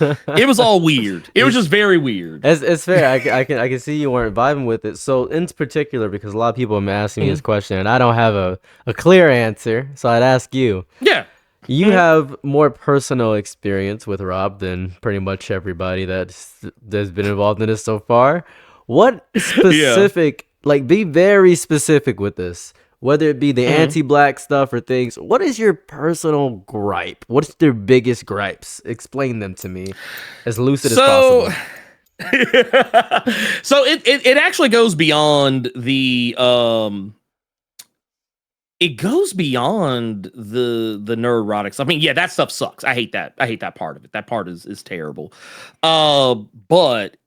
weird. It was just very weird. It's fair. I can see you weren't vibing with it. So in particular, because a lot of people have been asking me this question, and I don't have a clear answer, so I'd ask you. Yeah. You have more personal experience with Rob than pretty much everybody that's been involved in this so far. What Yeah. specific, like, be very specific with this, whether it be the Mhm. anti-black stuff or things. What is your personal gripe? What's their biggest gripes? Explain them to me as lucid as So possible. so it actually goes beyond the it goes beyond the neurotics. I mean, yeah, that stuff sucks. I hate that. I hate that part of it. That part is terrible. But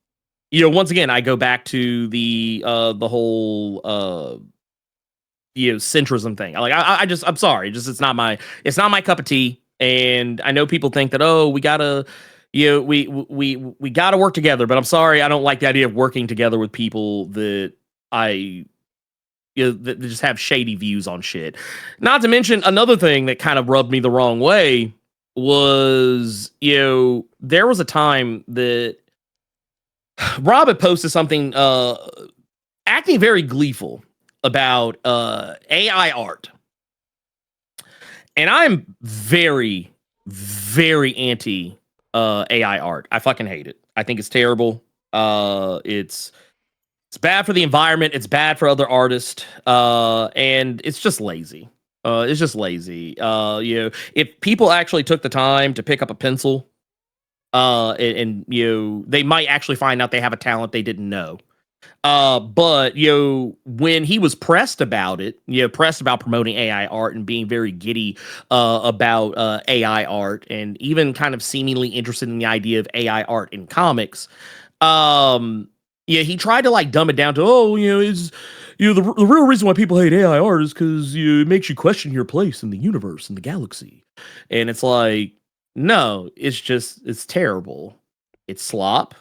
you know, once again, I go back to the whole you know, centrism thing. Like I just, I'm sorry, just it's not my cup of tea. And I know people think that, oh, we gotta, you know, we gotta work together. But I'm sorry, I don't like the idea of working together with people that I, you know, that just have shady views on shit. Not to mention another thing that kind of rubbed me the wrong way was, you know, there was a time that Rob had posted something acting very gleeful about AI art. And I'm very, very anti AI art. I fucking hate it. I think it's terrible. It's bad for the environment. It's bad for other artists. And it's just lazy. It's just lazy. You know, if people actually took the time to pick up a pencil, and you know, they might actually find out they have a talent they didn't know. But you know, when he was pressed about it, you know, pressed about promoting AI art and being very giddy about AI art, and even kind of seemingly interested in the idea of AI art in comics, um, yeah, he tried to like dumb it down to, oh, you know, is, you know, the real reason why people hate AI art is because it makes you question your place in the universe, in the galaxy, and it's like, no, it's just, it's terrible. It's slop.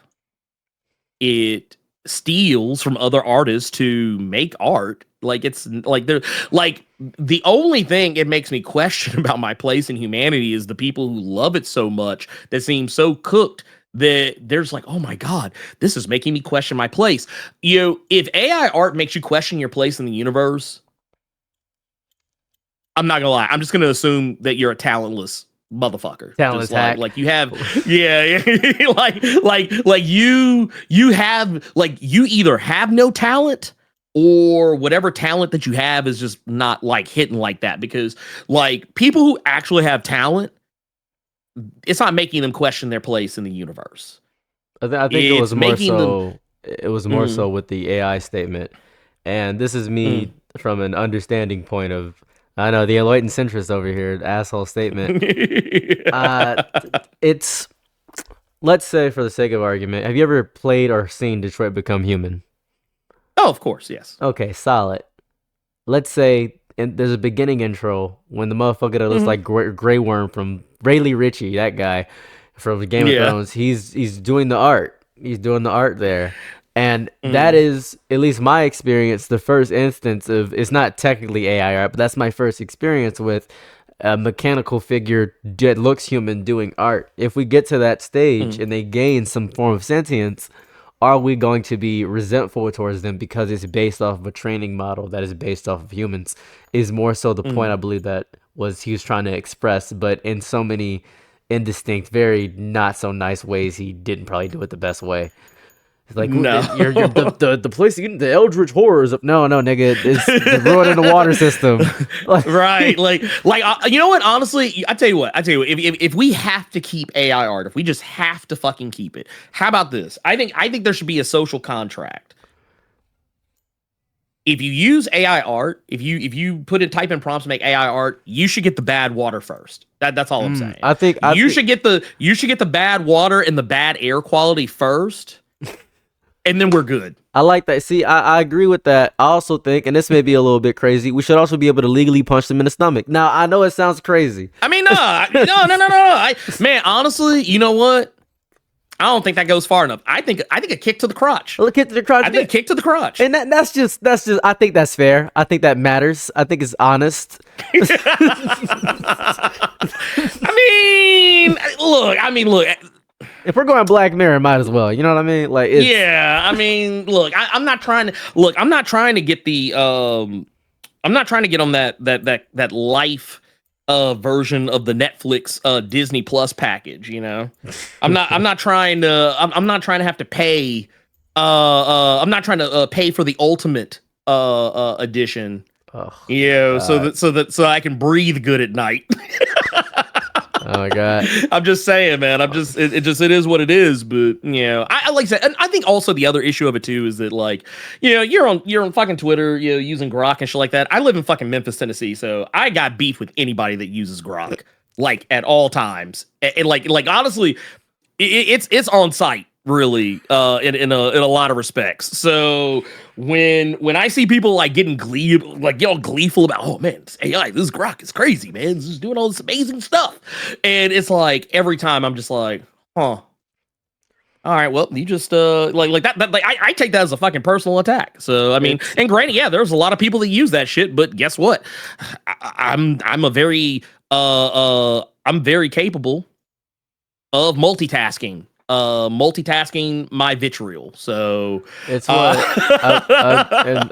It steals from other artists to make art. Like it's like they're like, the only thing it makes me question about my place in humanity is the people who love it so much that seem so cooked that there's like, oh my god, this is making me question my place. You know, if AI art makes you question your place in the universe, I'm not gonna lie. I'm just gonna assume that you're a talentless motherfucker. Talentless Just hack. like you have, yeah, like you have, like, you either have no talent, or whatever talent that you have is just not like hitting like that. Because like people who actually have talent, it's not making them question their place in the universe. I think it was It's more making them. so. It was more Mm, so with the AI statement, and this is mm. me from an understanding point of. I know the enlightened centrist over here, asshole statement. Uh, it's, let's say for the sake of argument, have you ever played or seen Detroit Become Human? Oh, of course, yes. Okay, solid. Let's say there's a beginning intro when the motherfucker that looks Hmm. like Grey Worm from Rayleigh Ritchie, that guy from Game of Yeah. Thrones, he's doing the art. He's doing the art there. And that Mm. is, at least my experience, the first instance of, it's not technically AI art, but that's my first experience with a mechanical figure that looks human doing art. If we get to that stage Mm. and they gain some form of sentience, are we going to be resentful towards them because it's based off of a training model that is based off of humans? Is more so the point I Mm. believe that was he was trying to express, but in so many indistinct, very not so nice ways, he didn't probably do it the best way. It's like No. you're the place the Eldritch horrors of no nigga it's ruining the water system. Like, Right, like you know what? Honestly, I tell you what. If we have to keep AI art, if we just have to fucking keep it, how about this? I think there should be a social contract. If you use AI art, if you put in type in prompts to make AI art, you should get the bad water first. That's all I'm saying. You should get the bad water and the bad air quality first, and then we're good. I like that. See, I agree with that. I also think, and this may be a little bit crazy, we should also be able to legally punch them in the stomach. Now, I know it sounds crazy. I mean, no. Man, honestly, you know what? I don't think that goes far enough. I think a kick to the crotch. Look at the crotch. I think a kick to the crotch. And that's just. I think that's fair. I think that matters. I think it's honest. I mean, look. If we're going Black Mirror, might as well. You know what I mean? Like, Yeah. I mean, look. I'm not trying to look. I'm not trying to get the. I'm not trying to get on that life version of the Netflix Disney Plus package, you know. I'm not trying to have to pay I'm not trying to pay for the ultimate edition. Oh, you know, so I can breathe good at night. oh my god. I'm just saying, man. It is what it is. But you know, I like I said, and I think also the other issue of it too is that, like, you know, you're on fucking Twitter, you know, using Grok and shit like that. I live in fucking Memphis, Tennessee, so I got beef with anybody that uses Grok, like, at all times. And like honestly, it's on site, really, in a lot of respects. So when I see people like getting gleeful about, oh man, this AI, this Grok is crazy, man, this is doing all this amazing stuff, and it's like every time I'm just like, huh. All right, well, you just like that. Like I take that as a fucking personal attack. So I mean, and granted, yeah, there's a lot of people that use that shit, but guess what? I'm very capable of multitasking my vitriol. So It's what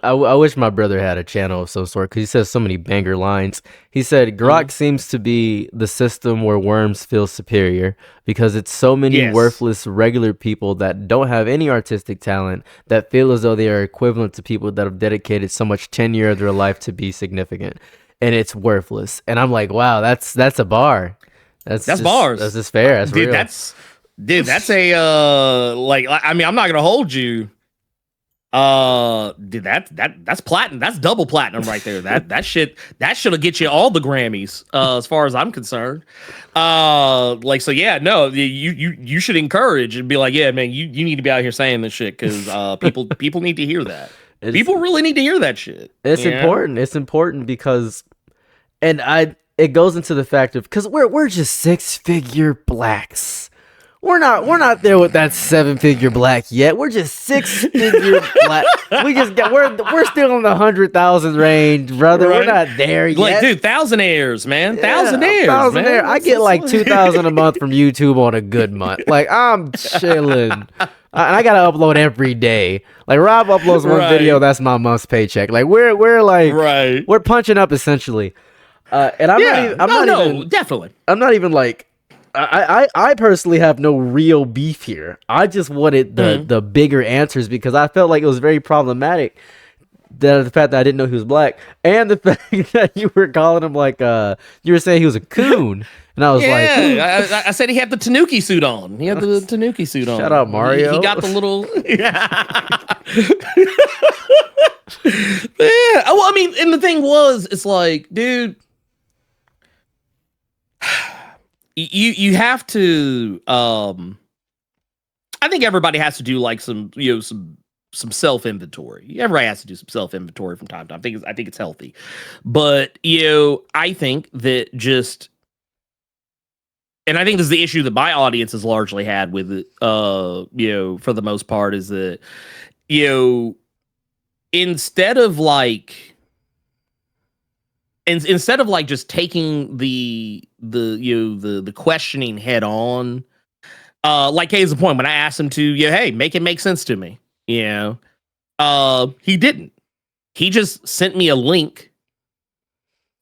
I wish my brother had a channel of some sort because he says so many banger lines. He said Grok seems to be the system where worms feel superior because it's so many worthless regular people that don't have any artistic talent that feel as though they are equivalent to people that have dedicated so much tenure of their life to be significant, and it's worthless. And I'm like, wow, that's a bar. That's bars. That's just fair. That's dude. real. That's a like. I mean, I'm not gonna hold you. Dude, that's platinum. That's double platinum right there. That shit will get you all the Grammys. As far as I'm concerned. Like, so yeah, no, you should encourage and be like, yeah, man, you need to be out here saying this shit because people need to hear that. People really need to hear that shit. It's important. It's important because, and it goes into the fact of because we're just 6-figure blacks. We're not there with that 7-figure black yet. We're just 6-figure black. We're still in the 100,000 range, brother. Right. We're not there yet. Like, dude, thousandaires, man. Thousandaires, man. I get like 2,000 a month from YouTube on a good month. Like, I'm chilling. And I gotta upload every day. Like, Rob uploads one video, that's my month's paycheck. Like, we're like, we're punching up essentially. And definitely. I'm not even like. I personally have no real beef here. I just wanted the bigger answers because I felt like it was very problematic. The fact that I didn't know he was black, and the fact that you were calling him like you were saying he was a coon, and I was like, I said he had the Tanuki suit on. He had the Tanuki suit on. Shout out Mario. He got the little. Yeah. Well, I mean, and the thing was, it's like, dude. You have to I think everybody has to do like some self inventory. Everybody has to do some self inventory from time to time. I think it's healthy. But I think that and I think this is the issue that my audience has largely had with it, for the most part, is that instead of like and instead of like just taking the questioning head on, like case in point, when I asked him to, hey, make it make sense to me, he didn't. He just sent me a link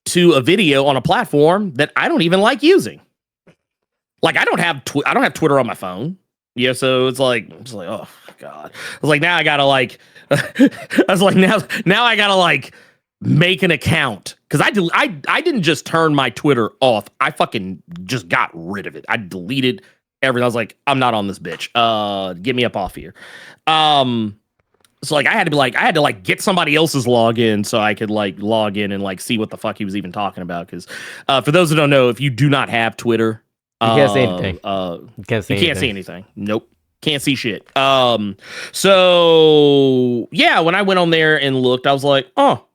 to a video on a platform that I don't even like using. Like I don't have Twitter on my phone. Yeah, so it's like oh god. I was like, now I gotta like I was like, now I gotta like make an account. Cause I didn't just turn my Twitter off. I fucking just got rid of it. I deleted everything. I was like, I'm not on this bitch. Get me up off here. So like I had to like get somebody else's login so I could like log in and like see what the fuck he was even talking about. Cause for those who don't know, if you do not have Twitter, you can't say anything. You can't see anything. Nope. Can't see shit. So yeah, when I went on there and looked, I was like, oh,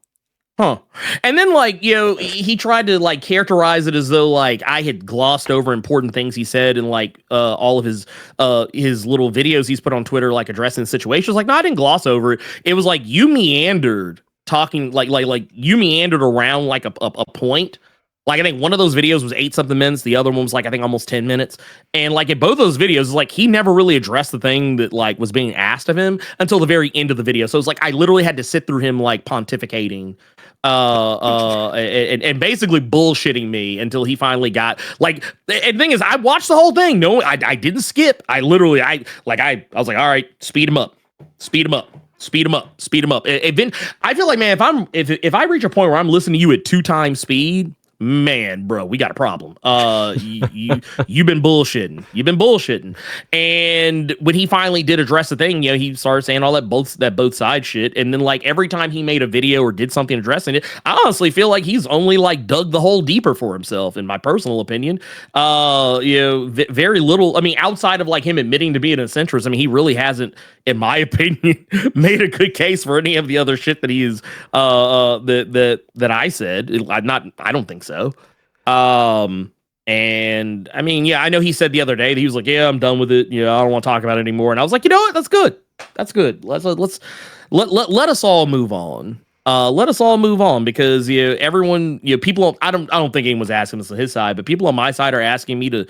huh. And then like, he tried to like characterize it as though like I had glossed over important things he said in like all of his little videos he's put on Twitter, like addressing situations. Like, no, I didn't gloss over it. It was like you meandered talking like you meandered around like a point. Like, I think one of those videos was 8-something minutes. The other one was like, I think almost 10 minutes. And like in both those videos, like he never really addressed the thing that like was being asked of him until the very end of the video. So it's like, I literally had to sit through him like pontificating and basically bullshitting me until he finally got like, and the thing is, I watched the whole thing. No, I didn't skip. I literally, I was like, all right, speed him up. Speed him up. Speed them up. Speed them up. I feel like, man, if I reach a point where I'm listening to you at 2 times speed, man, bro, we got a problem. You've been bullshitting. You've been bullshitting. And when he finally did address the thing, he started saying all that both side shit. And then like every time he made a video or did something addressing it, I honestly feel like he's only like dug the hole deeper for himself, in my personal opinion. Very little. I mean, outside of like him admitting to being a centrist, I mean, he really hasn't, in my opinion, made a good case for any of the other shit that he is that I said. I don't think so. And I mean, yeah, I know he said the other day that he was like, yeah, I'm done with it. I don't want to talk about it anymore. And I was like, you know what? That's good. That's good. Let us all move on. Let us all move on because everyone, people. I don't think anyone's asking this on his side, but people on my side are asking me to,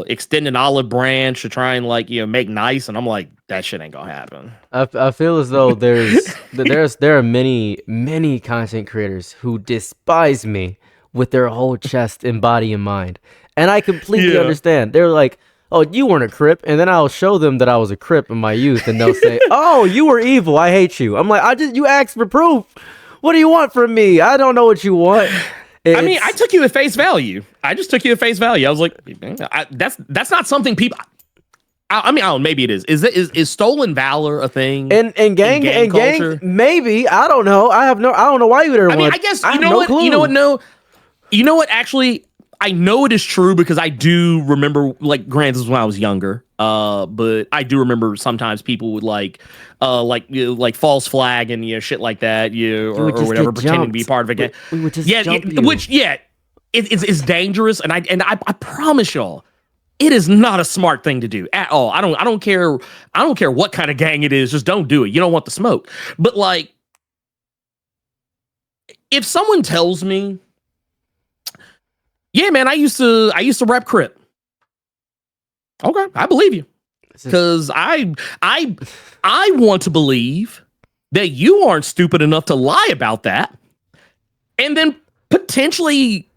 extend an olive branch to try and like make nice, and I'm like, that shit ain't gonna happen. I feel as though there are many content creators who despise me with their whole chest and body and mind, and I completely understand. They're like, oh, you weren't a Crip, and then I'll show them that I was a Crip in my youth, and they'll say, oh, you were evil, I hate you. I'm like, you asked for proof. What do you want from me? I don't know what you want. I mean, I took you at face value. I just took you at face value. I was like, that's not something people. I mean, I don't know, maybe it is. Is stolen valor a thing? And gang culture? Maybe. I don't know. I don't know why you would ever want. I guess you know what? Clue. You know what? No. You know what? Actually, I know it is true because I do remember, like, granted, this was when I was younger, but I do remember sometimes people would like false flag and shit like that, or whatever, pretending to be part of a gang. We would just jump you. It's dangerous, and I promise y'all, it is not a smart thing to do at all. I don't care what kind of gang it is. Just don't do it. You don't want the smoke. But like, if someone tells me, yeah, man, I used to rep Crip. Okay, I believe you, because I want to believe that you aren't stupid enough to lie about that, and then potentially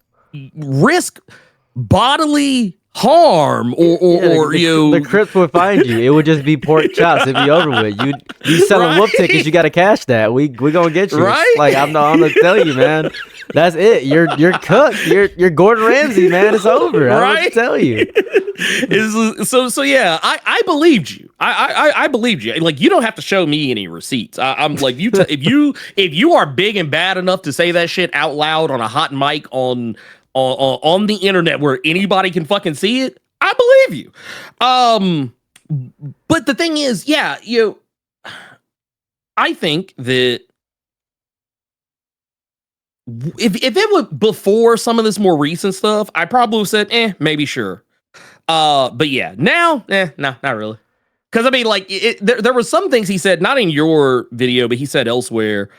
risk bodily harm or the Crips would find you. It would just be pork chops. It'd be over with. You selling whoop tickets. You got to cash that. We gonna get you. Right? Like I'm gonna tell you, man. That's it. You're cooked. You're Gordon Ramsay, man. It's over. I don't know what to tell you. So yeah. I believed you. I believed you. Like, you don't have to show me any receipts. I'm like, if you are big and bad enough to say that shit out loud on a hot mic on the internet where anybody can fucking see it, I believe you. But the thing is, yeah, I think that if it was before some of this more recent stuff, I probably would have said, maybe sure. But yeah, now, no, not really. Because I mean, like, there were some things he said, not in your video, but he said elsewhere,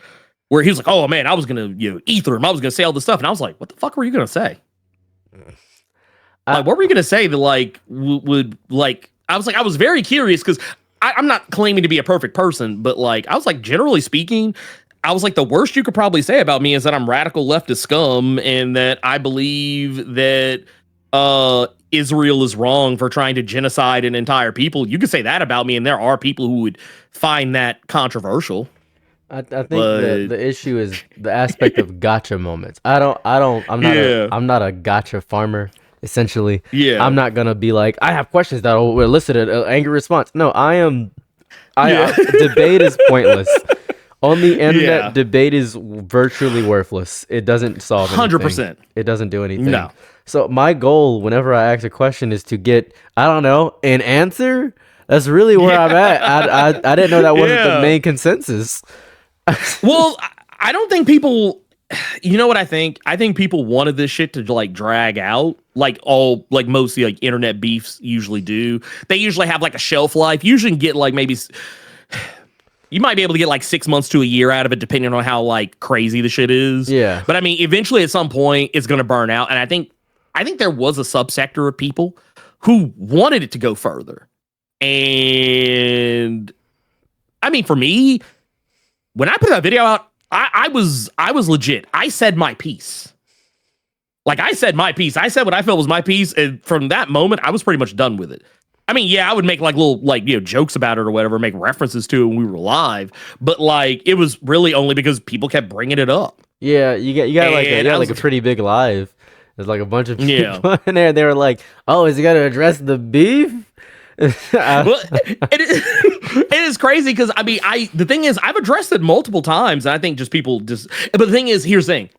where he was like, "Oh man, I was gonna ether him. I was gonna say all this stuff," and I was like, "What the fuck were you gonna say? Like, what were you gonna say that like would like?" I was like, I was very curious because I'm not claiming to be a perfect person, but like, I was like, generally speaking, I was like, the worst you could probably say about me is that I'm radical leftist scum and that I believe that Israel is wrong for trying to genocide an entire people. You could say that about me, and there are people who would find that controversial. I think But the issue is the aspect of gotcha moments. I'm not a gotcha farmer. Essentially, Yeah. I'm not gonna be like, I have questions that will elicit an angry response. No, debate is pointless. On the internet, Yeah. debate is virtually worthless. It doesn't solve anything. 100%. It doesn't do anything. No. So my goal whenever I ask a question is to get, I don't know, an answer. That's really where I'm at. I didn't know that wasn't the main consensus. Well, I don't think people, you know what I think? I think people wanted this shit to like drag out, like mostly like internet beefs usually do. They usually have like a shelf life. You usually get like maybe, you might be able to get like 6 months to a year out of it, depending on how like crazy the shit is. Yeah. But I mean, eventually at some point it's going to burn out. And I think there was a subsector of people who wanted it to go further. And I mean, for me, when I put that video out, I was legit. I said my piece. Like, I said my piece. I said what I felt was my piece. And from that moment, I was pretty much done with it. I mean, yeah, I would make like little jokes about it or whatever, make references to it when we were live. But like, it was really only because people kept bringing it up. Yeah, you got like a pretty big live. There's like a bunch of people in there. They were like, "Oh, is he gonna address the beef?" Well, it is crazy because I mean, the thing is, I've addressed it multiple times, and I think just people just. But the thing is, here's the thing,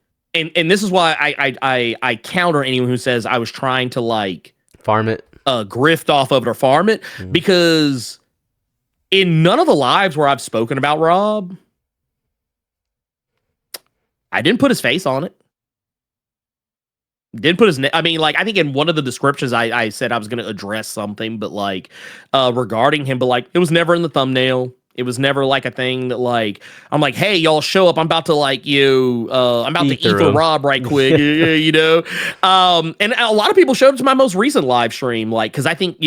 and this is why I counter anyone who says I was trying to like farm it, grift off of it or farm it, because in none of the lives where I've spoken about Rob, I didn't put his face on it. Didn't put his I mean, like, I think in one of the descriptions I said I was going to address something, but like regarding him, but like it was never in the thumbnail. It was never like a thing that like I'm like, hey, y'all show up. I'm about to like I'm about to ether Rob right quick, you know. And a lot of people showed up to my most recent live stream, like because I think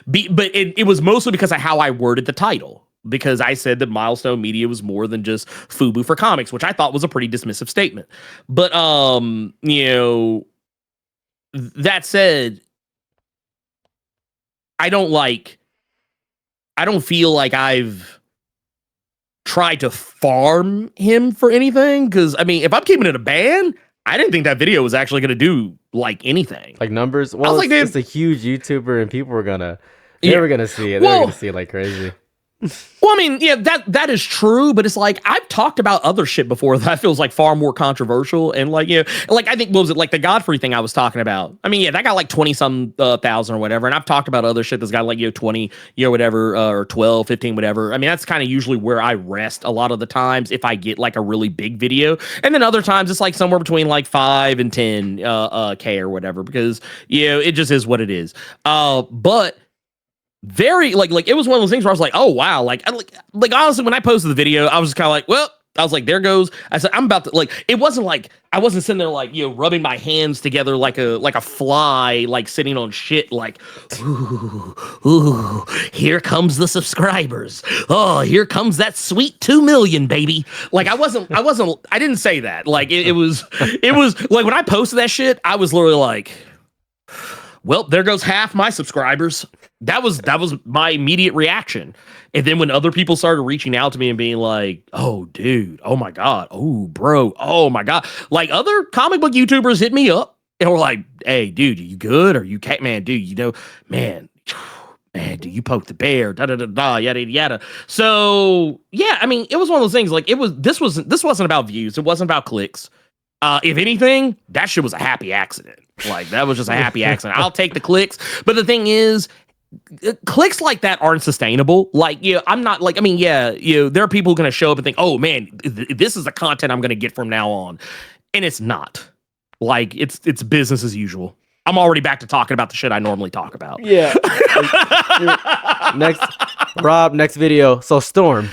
but it was mostly because of how I worded the title. Because I said that Milestone Media was more than just FUBU for comics, which I thought was a pretty dismissive statement. But that said, I don't feel like I've tried to farm him for anything. Because I mean, if I'm keeping it a band, I didn't think that video was actually going to do like anything, like numbers. Well, it's a huge YouTuber, and people were gonna see it. They were gonna see it like crazy. Well, I mean, yeah, that is true, but it's like I've talked about other shit before that feels like far more controversial, and like like I think what was it like the Godfrey thing I was talking about? I mean, yeah, that got like 20-some thousand or whatever, and I've talked about other shit that's got like 20 whatever or 12, 15, whatever. I mean, that's kind of usually where I rest a lot of the times if I get like a really big video, and then other times it's like somewhere between like 5 and 10 K or whatever, because it just is what it is. But very like it was one of those things where I was like, oh wow, like honestly, when I posted the video, I was just kind of like, well, I was like, there goes. I said, I'm about to like. It wasn't like I wasn't sitting there like rubbing my hands together like a fly, like sitting on shit, like ooh, here comes the subscribers. Oh, here comes that sweet 2 million, baby. Like I didn't say that. Like it was like when I posted that shit, I was literally like, well, there goes half my subscribers. That was my immediate reaction. And then when other people started reaching out to me and being like, oh, dude, oh my God, oh, bro, oh my God. Like other comic book YouTubers hit me up and were like, hey, dude, are you good? Or you can't, man, dude, man, do you poke the bear? Da da da da, yada yada. So yeah, I mean, it was one of those things. Like this wasn't about views. It wasn't about clicks. If anything, that shit was a happy accident. Like that was just a happy accident. I'll take the clicks. But the thing is, clicks like that aren't sustainable. Like, I'm not like, I mean, there are people who are going to show up and think, oh man, this is the content I'm going to get from now on. And it's not. Like, it's business as usual. I'm already back to talking about the shit I normally talk about. Yeah. Next video. So Storm.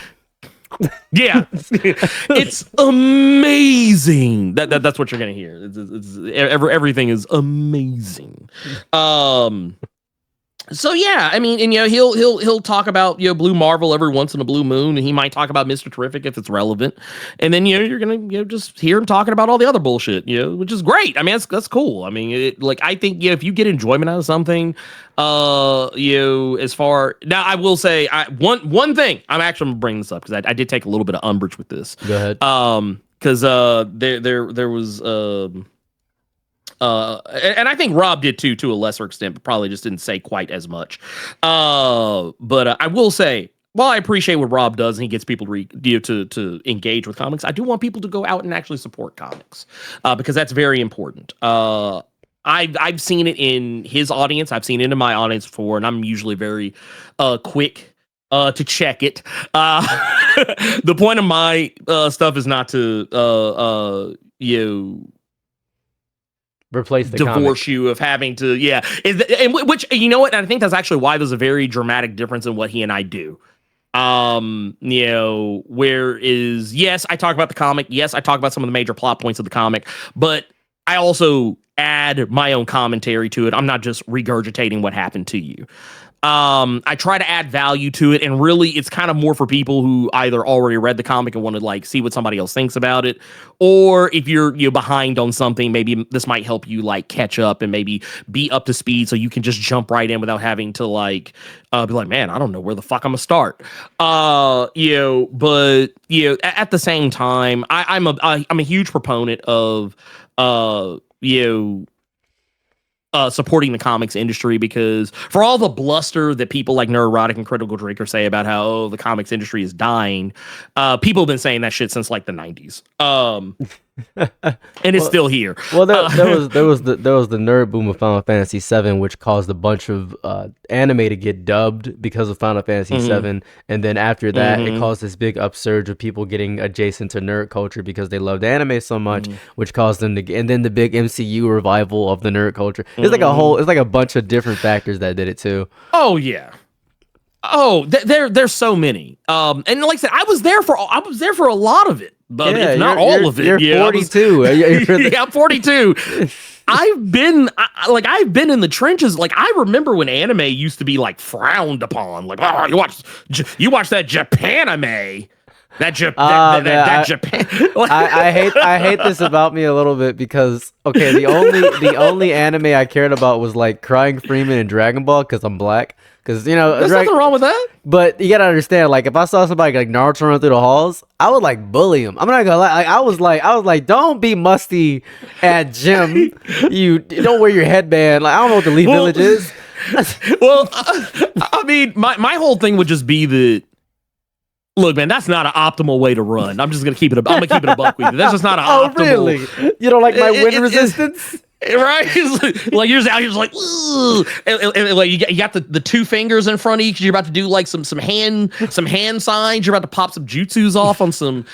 Yeah, it's amazing. That's what you're gonna hear. Everything is amazing. So yeah, I mean, and he'll talk about Blue Marvel every once in a blue moon, and he might talk about Mr. Terrific if it's relevant, and then you're gonna just hear him talking about all the other bullshit, which is great. I mean, that's cool. I mean, I think if you get enjoyment out of something, as far now, I will say one thing. I'm actually gonna bring this up because I did take a little bit of umbrage with this. Go ahead. Because there was and I think Rob did too, to a lesser extent, but probably just didn't say quite as much. But I will say, while I appreciate what Rob does and he gets people to engage with comics, I do want people to go out and actually support comics because that's very important. I've seen it in his audience. I've seen it in my audience before, and I'm usually very quick to check it. The point of my stuff is not to replace the divorce comic. you of having to and which you know what, and I think that's actually why there's a very dramatic difference in what he and I do. Whereas yes, I talk about the comic, yes, I talk about some of the major plot points of the comic, but I also add my own commentary to it. I'm not just regurgitating what happened to you. I try to add value to it, and really it's kind of more for people who either already read the comic and want to see what somebody else thinks about it, or if you're behind on something, maybe this might help you catch up and maybe be up to speed so you can just jump right in without having to be like, man, I don't know where the fuck I'm gonna start. But at the same time, I'm a huge proponent of supporting the comics industry, because for all the bluster that people like Neurotic and Critical Drinker say about how the comics industry is dying, people have been saying that shit since the 90s. And it's still here. Well, there was the nerd boom of Final Fantasy VII, which caused a bunch of anime to get dubbed because of Final Fantasy VII, and then after that, it caused this big upsurge of people getting adjacent to nerd culture because they loved anime so much, which caused them to. And then the big MCU revival of the nerd culture. It's like a bunch of different factors that did it too. Oh yeah. Oh, there's so many. And like I said, I was there for a lot of it, but if not all of it. You're 42. I'm 42. I've been in the trenches. I remember when anime used to be frowned upon. Oh, you watch that Japanime. Japan. I hate this about me a little bit because the only anime I cared about was Crying Freeman and Dragon Ball because I'm black. Because there's nothing wrong with that. But you gotta understand, if I saw somebody Naruto run through the halls, I would bully him. I'm not gonna lie. I was like, don't be musty at gym. You don't wear your headband. I don't know what the Leaf Village is. Well, I mean, my whole thing would just be that. Look, man, that's not an optimal way to run. I'm just gonna keep it. I'm gonna keep it a buck with you. That's just not an optimal. Oh, really? You don't like my wind resistance? Right? You're out here just and you got the two fingers in front of you because you're about to do some hand signs. You're about to pop some jutsus off on some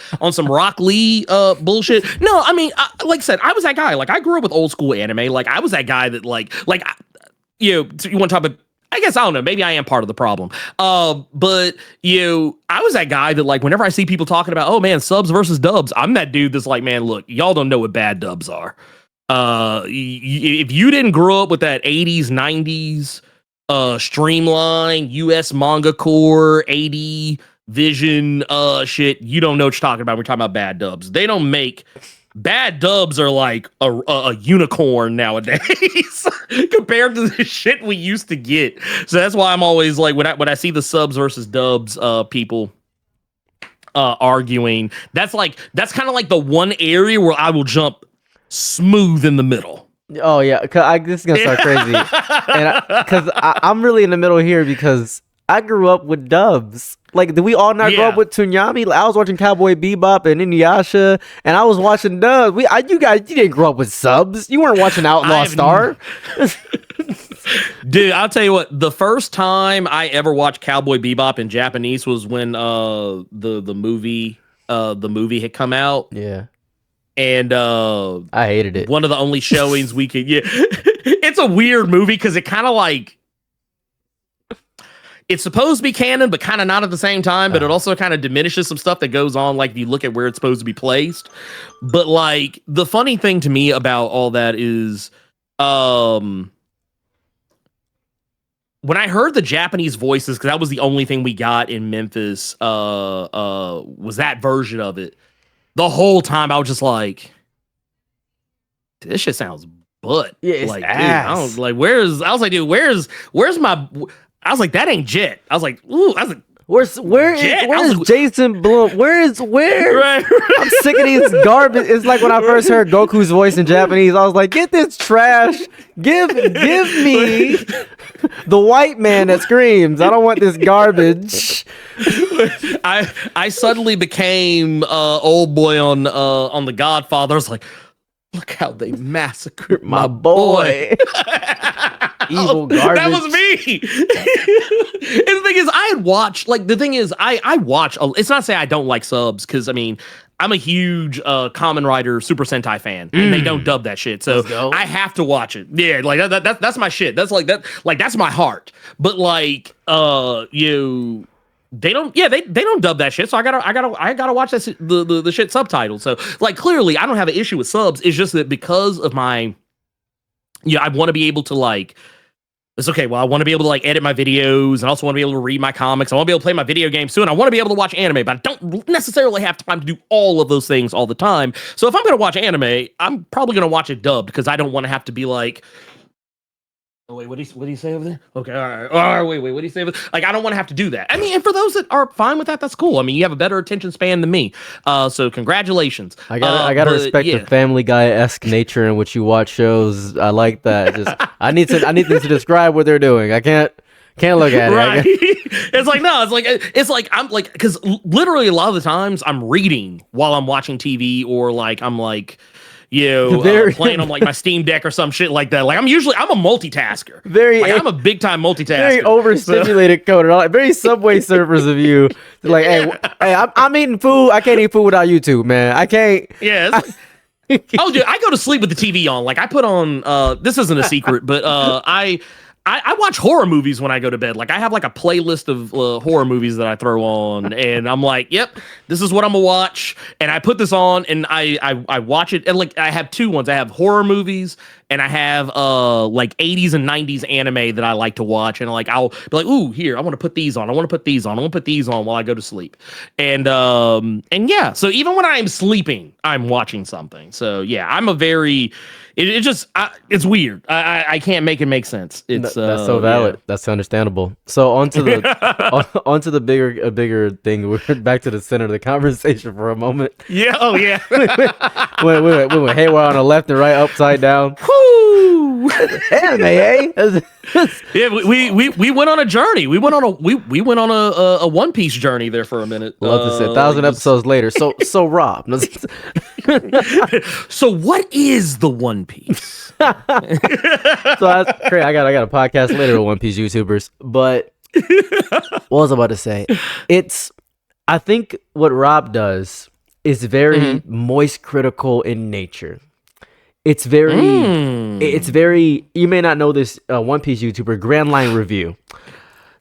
Rock Lee bullshit. No, I mean, like I said, I was that guy. I grew up with old school anime. I was that guy that you want to talk about. I guess, I don't know, maybe I am part of the problem. But I was that guy that whenever I see people talking about, oh man, subs versus dubs, I'm that dude that's man, look, y'all don't know what bad dubs are. If you didn't grow up with that 80s, 90s, streamline US manga core 80 vision shit, you don't know what you're talking about. We're talking about bad dubs. They don't make bad dubs are a unicorn nowadays compared to the shit we used to get. So that's why I'm always when I see the subs versus dubs people arguing, that's kind of the one area where I will jump smooth in the middle. Oh yeah, this is gonna start crazy, and because I'm really in the middle here because I grew up with dubs. Did we all not grow up with Tsunyami? I was watching Cowboy Bebop and Inuyasha, and I was watching dubs. You didn't grow up with subs. You weren't watching Outlaw Star. Dude, I'll tell you what. The first time I ever watched Cowboy Bebop in Japanese was when the movie had come out. Yeah. And I hated it. One of the only showings we could. Yeah, it's a weird movie because it kind of it's supposed to be canon, but kind of not at the same time. But it also kind of diminishes some stuff that goes on, like if you look at where it's supposed to be placed. But like the funny thing to me about all that is, when I heard the Japanese voices, because that was the only thing we got in Memphis, was that version of it. The whole time I was just like, this shit sounds butt. Yeah, it's like, ass. dude, I was like, where's my? I was like, that ain't Jet. I was like, ooh, I was like, where is Jason Blum? Where? Right. I'm sick of these garbage. It's like when I first heard Goku's voice in Japanese, I was like, get this trash. Give me the white man that screams. I don't want this garbage. I suddenly became old boy on The Godfather. I was like, look how they massacred my boy. Evil garbage. That was me. And the thing is, I had watched, like, the thing is, I watch, it's not to say I don't like subs, because, I mean, I'm a huge Kamen Rider Super Sentai fan, and they don't dub that shit, so I have to watch it. Yeah, like, that's my shit. That's like, that's my heart. But, like, they don't dub that shit, so I gotta watch that the shit subtitled. So like clearly I don't have an issue with subs. It's just that because of my I want to be able to like it's okay. Well, I want to be able to like edit my videos, and also want to be able to read my comics. I want to be able to play my video games too, and I want to be able to watch anime, but I don't necessarily have time to do all of those things all the time. So if I'm gonna watch anime, I'm probably gonna watch it dubbed because I don't want to have to be like, oh, wait, what do you say over there? Okay, all right, wait, what do you say over there? Like, I don't want to have to do that. I mean, and for those that are fine with that, that's cool. I mean, you have a better attention span than me. So congratulations. I gotta respect the Family Guy-esque nature in which you watch shows. I like that. Just I need them to describe what they're doing. I can't look at it. Right. It's like I'm like, because literally a lot of the times I'm reading while I'm watching TV, or like I'm like, playing on like my Steam Deck or some shit like that. Like I'm a multitasker. I'm a big time multitasker. Very overstimulated coder. Like, very Subway Surfers of you. Like, hey, I'm eating food. I can't eat food without YouTube, man. I can't. Yeah. Oh, dude, I go to sleep with the TV on. Like I put on. This isn't a secret, but I watch horror movies when I go to bed. Like I have like a playlist of horror movies that I throw on, and I'm like, yep, this is what I'm gonna watch. And I put this on, and I watch it. And like I have two ones. I have horror movies, and I have like 80s and 90s anime that I like to watch. And like I'll be like, ooh, here, I want to put these on. I want to put these on. I want to put these on while I go to sleep. And yeah, so even when I'm sleeping, I'm watching something. So yeah, I'm a very it's weird. I can't make it make sense. It's that's so valid. Yeah. That's understandable. So onto the bigger thing. We're back to the center of the conversation for a moment. Yeah. Oh yeah. we went haywire on the left and right, upside down. Woo! Anime, eh? Yeah, we went on a journey. We went on a One Piece journey there for a minute. Love to say 1,000 episodes later. So Rob. So what is the One Piece? So that's great. I got a podcast later with One Piece YouTubers. But what was I about to say? I think what Rob does is very moist critical in nature. It's very, you may not know this One Piece YouTuber, Grand Line Review.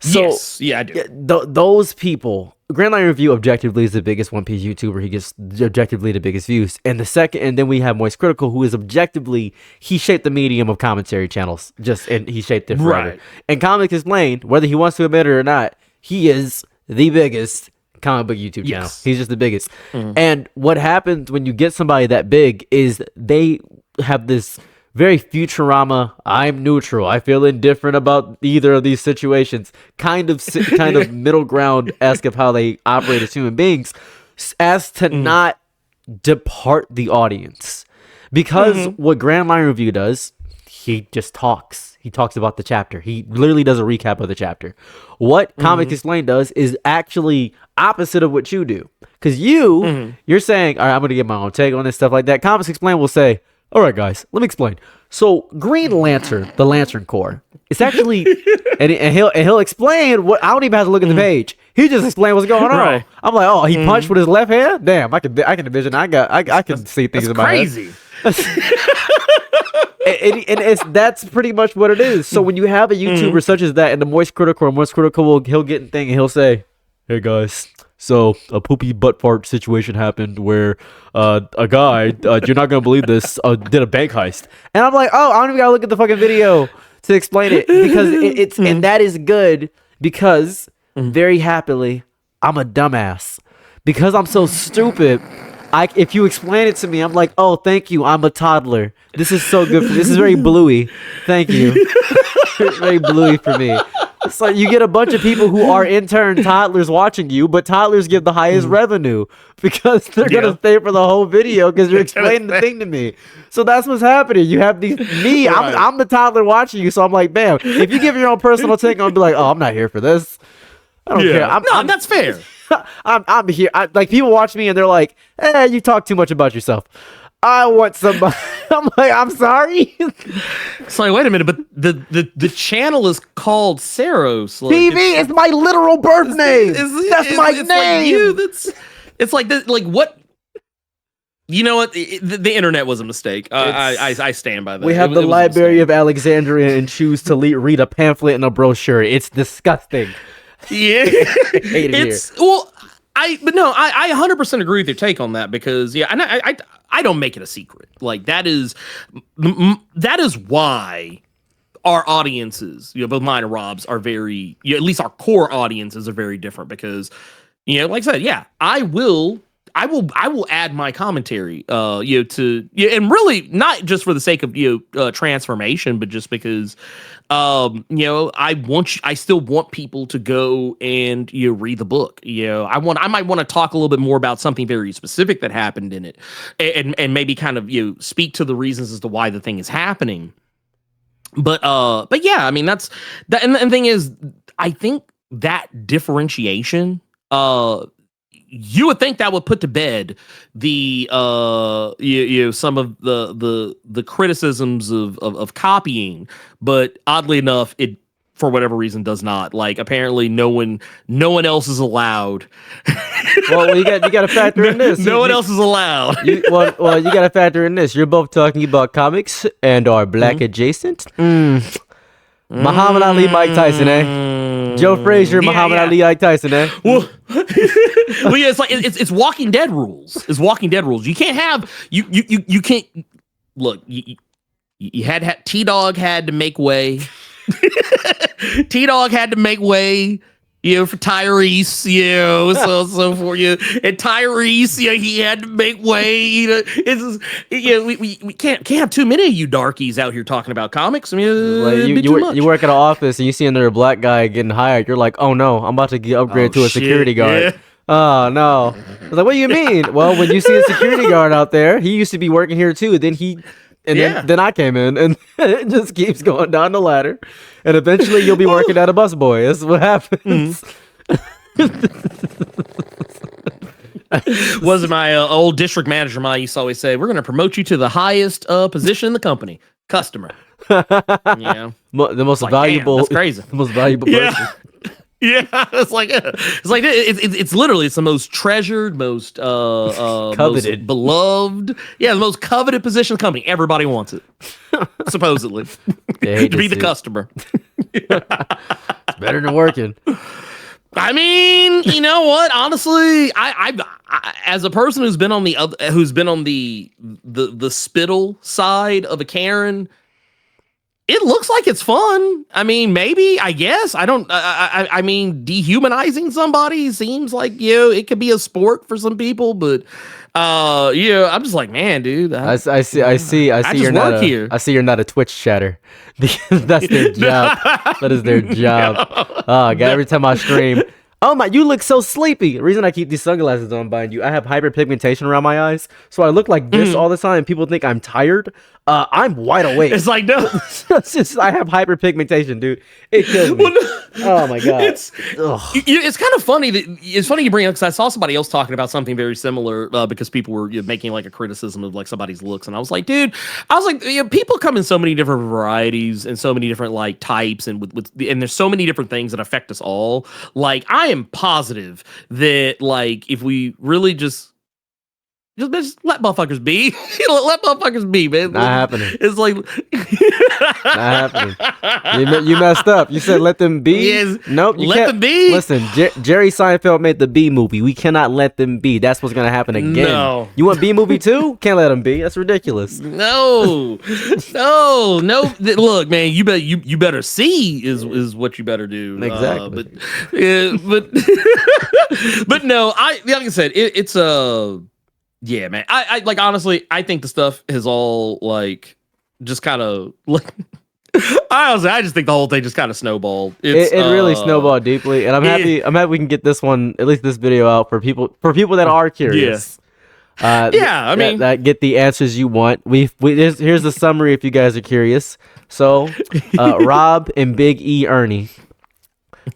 So, yes, yeah, I do. Those people, Grand Line Review objectively is the biggest One Piece YouTuber. He gets objectively the biggest views. And then we have Moist Critical, who is objectively, he shaped the medium of commentary channels. And he shaped it forever. Right. And ComicsExplained, whether he wants to admit it or not, he is the biggest comic book YouTube channel. He's just the biggest. And what happens when you get somebody that big is they have this very Futurama, I'm neutral, I feel indifferent about either of these situations, kind of middle ground-esque of how they operate as human beings, as to not depart the audience. Because what Grand Line Review does, he just talks. He talks about the chapter. He literally does a recap of the chapter. What ComicsExplained does is actually opposite of what you do. Because you're saying, all right, I'm going to get my own take on this, stuff like that. ComicsExplained will say, all right, guys, let me explain. So, Green Lantern, the Lantern Corps, it's actually, and he'll explain what. I don't even have to look at the page. He just explained what's going on. Right. I'm like, oh, he punched with his left hand. Damn, I can envision. I can see things in my head. Crazy. And that's pretty much what it is. So when you have a YouTuber such as that, and the Moist Critical, he'll get in thing and he'll say, "Hey guys, so a poopy butt fart situation happened where a guy, you're not gonna believe this, did a bank heist." And I'm like, "Oh, I don't even gotta look at the fucking video to explain it because it's and that is good because very happily I'm a dumbass because I'm so stupid." If you explain it to me, I'm like, "Oh, thank you. I'm a toddler. This is so good. This is very bluey. Thank you. Very bluey for me." It's like you get a bunch of people who are in turn toddlers watching you, but toddlers give the highest revenue because they're gonna stay for the whole video because you're explaining the thing to me. So that's what's happening. You have me. Right. I'm the toddler watching you, so I'm like, bam. If you give your own personal take, I'll be like, "Oh, I'm not here for this. I don't care." That's fair. I'm here. Like people watch me and they're like, you talk too much about yourself. I want somebody. I'm like, I'm sorry. It's like, wait a minute, but the channel is called Saros. Like, PB is my literal birth name. That's my name. Like it's like this. Like what? You know what? The internet was a mistake. I stand by that. We have the Library of Alexandria and choose to read a pamphlet and a brochure. It's disgusting. Yeah, it's well, I 100% agree with your take on that because and I don't make it a secret. Like that is why our audiences, both mine and Rob's, are very, at least our core audiences are very different because, like I said, I will add my commentary, to and really not just for the sake of transformation, but just because, I still want people to go and read the book. I might want to talk a little bit more about something very specific that happened in it, and maybe kind of speak to the reasons as to why the thing is happening. But yeah, I mean that's that, and the thing is, I think that differentiation, you would think that would put to bed the some of the criticisms of copying, but oddly enough, it for whatever reason does not. Like apparently no one else is allowed. Well, you got to factor in this. No one else is allowed. You got to factor in this. You're both talking about comics and are black adjacent. Muhammad Ali, Mike Tyson, eh? Joe Frazier, Muhammad Ali, Mike Tyson, eh? Well, yeah, it's like it's Walking Dead rules. It's Walking Dead rules. You can't have you can't look. You had T-Dog had to make way. T-Dog had to make way. For Tyrese, so for you, and Tyrese, he had to make way. We can't have too many of you darkies out here talking about comics. I mean, like you work at an office and you see another black guy getting hired. You're like, oh no, I'm about to get upgraded to a security guard. Yeah. Oh no! I was like, what do you mean? Well, when you see a security guard out there, he used to be working here too. Then I came in, and it just keeps going down the ladder, and eventually you'll be working at a busboy. That's what happens. Was my old district manager? I used to always say, "We're going to promote you to the highest position in the company, customer." The most valuable. Damn, that's crazy. The most valuable person. Yeah, it's literally it's the most treasured, most coveted, most beloved, the most coveted position in the company. Everybody wants it, supposedly, to be the customer. It's better than working. I mean, you know what? Honestly, I as a person who's been on the spittle side of a Karen. It looks like it's fun. I mean, maybe, I guess. I mean, dehumanizing somebody seems like, it could be a sport for some people, but I'm just like, man, dude. I see you're not here. I see you're not a Twitch chatter. That's their job. That is their job. Oh, God, every time I stream. Oh my, you look so sleepy. The reason I keep these sunglasses on behind you, I have hyperpigmentation around my eyes, so I look like this all the time. People think I'm tired. I'm wide awake. It's like, no. It's just, I have hyperpigmentation, dude. It kills me. Well, no. Oh my God. It's kind of funny it's funny you bring it up because I saw somebody else talking about something very similar because people were making like a criticism of like somebody's looks, and I was like, dude, people come in so many different varieties and so many different like types, and and there's so many different things that affect us all. Like I am positive that like if we really just just let motherfuckers be. Let motherfuckers be, man. Not happening. It's like Not happening. You messed up. You said let them be. Yes, Nope. You let can't. them be. Listen, Jerry Seinfeld made the B movie. We cannot let them be. That's what's gonna happen again. No. You want B movie too? Can't let them be. That's ridiculous. No. Look, man, you better see is what you better do. Exactly. But no, like I said, it's yeah, man. I like honestly, I think the stuff has all like just kind of like. I just think the whole thing just kind of snowballed. It really snowballed deeply, and I'm happy we can get this one, at least this video, out for people that are curious. Yeah, I mean, that get the answers you want. Here's the summary if you guys are curious. So, Rob and Big E Ernie,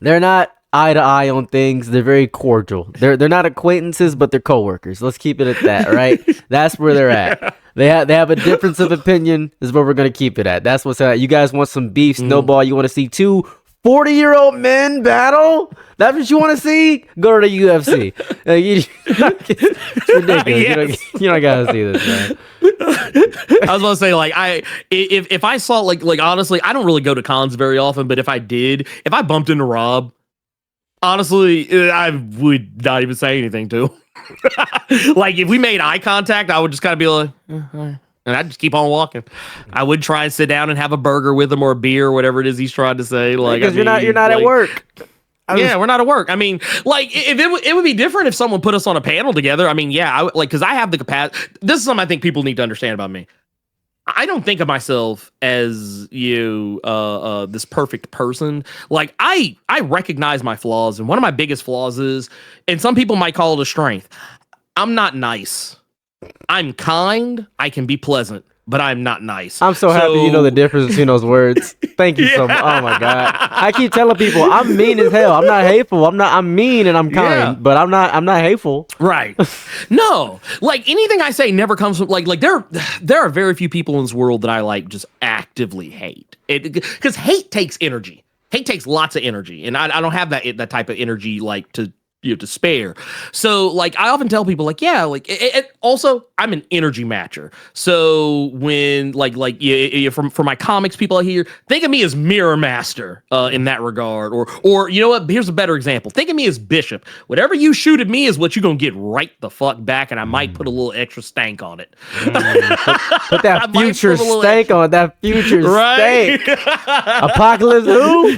they're not eye to eye on things. They're very cordial. They're not acquaintances, but they're coworkers. Let's keep it at that, right? That's where they're at. They have a difference of opinion. Is where we're gonna keep it at. That's what's at. You guys want some beef, snowball? You want to see two 40-year-old men battle? That's what you want to see? Go to the UFC. It's ridiculous. Yes. You don't gotta see this, man. I was about to say, like, if I saw like honestly, I don't really go to cons very often, but if I bumped into Rob, honestly, I would not even say anything to him. Like, if we made eye contact, I would just kind of be like, and I'd just keep on walking. I would try and sit down and have a burger with him or a beer or whatever it is he's trying to say. Like, because you're not at work. We're not at work. I mean, like, if it would be different if someone put us on a panel together. I mean, yeah, because I have the capacity. This is something I think people need to understand about me. I don't think of myself as this perfect person. Like, I recognize my flaws, and one of my biggest flaws is, and some people might call it a strength, I'm not nice. I'm kind. I can be pleasant, but I'm not nice. I'm so happy you know the difference between those words. Thank you so much. Oh my God. I keep telling people I'm mean as hell. I'm not hateful. I'm mean and I'm kind, but I'm not hateful. Right. No. Like, anything I say never comes from like there are very few people in this world that I like just actively hate. Because hate takes energy. Hate takes lots of energy, and I don't have that type of energy like to spare. So, like, I often tell people, like, yeah, like, also, I'm an energy matcher. So when for my comics people out here, think of me as Mirror Master in that regard, or you know what? Here's a better example. Think of me as Bishop. Whatever you shoot at me is what you're gonna get right the fuck back, and I might put a little extra stank on it. Put that future stank on that future stank. Apocalypse who?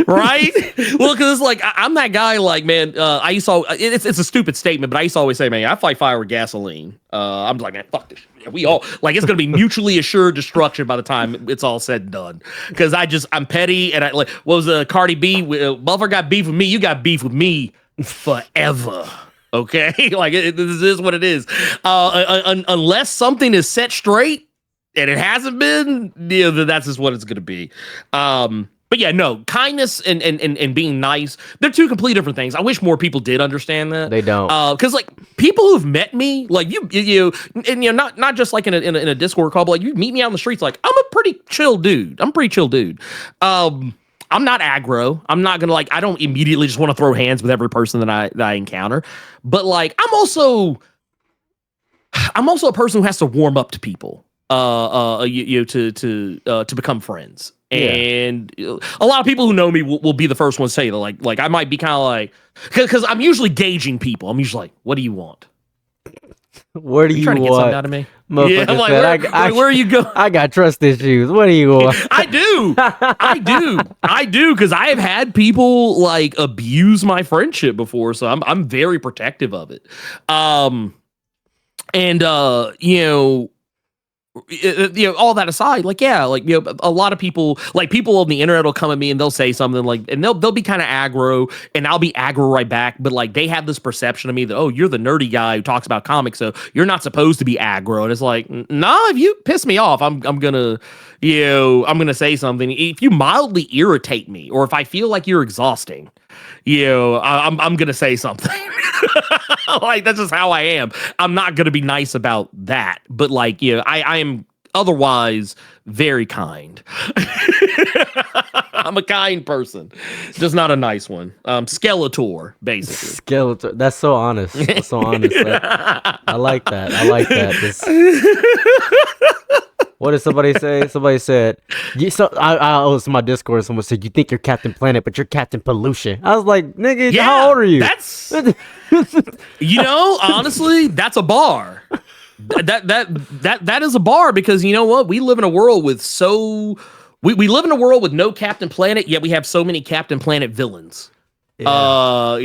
Right? Well, because it's like I'm that guy. Like, man. I used to. It's a stupid statement, but I used to always say, man, I fight fire with gasoline. I'm like, man, fuck this shit. We all like it's gonna be mutually assured destruction by the time it's all said and done. Because I'm petty, and I like what was Cardi B? Motherfucker got beef with me. You got beef with me forever. Okay, like this is what it is. Unless something is set straight, and it hasn't been, that's just what it's gonna be. But yeah, no, kindness and being nice, they're two completely different things. I wish more people did understand that. They don't. Because like people who've met me, like not just like in a Discord call, but like you meet me out in the streets, like I'm a pretty chill dude. I'm not aggro. I'm not gonna I don't immediately just want to throw hands with every person that I encounter. But like I'm also a person who has to warm up to people. To become friends. And a lot of people who know me will be the first ones to say that, like I might be kind of like, because I'm usually gauging people. I'm usually like, what do you want? Where do you trying to want? get something out of me? Yeah, I'm like, where are you going? I got trust issues. What do you want? I do, because I have had people like abuse my friendship before, so I'm very protective of it. All that aside, like, yeah, like, a lot of people, like people on the internet will come at me and they'll say something like, and they'll be kind of aggro and I'll be aggro right back. But like, they have this perception of me that, oh, you're the nerdy guy who talks about comics, so you're not supposed to be aggro. And it's like, nah, if you piss me off, I'm gonna say something. If you mildly irritate me, or if I feel like you're exhausting, I'm gonna say something. Like, that's just how I am. I'm not gonna be nice about that, but like, I am otherwise very kind. I'm a kind person, just not a nice one. Skeletor, basically. Skeletor. That's so honest. That's so honest. I like that. I like that. What did somebody say? Somebody said, I was in my Discord. Someone said, "You think you're Captain Planet, but you're Captain Pollution." I was like, "Nigga, how old are you?" That's, honestly, that's a bar. That is a bar, because you know what? We live in a world with we live in a world with no Captain Planet, yet we have so many Captain Planet villains. Yeah.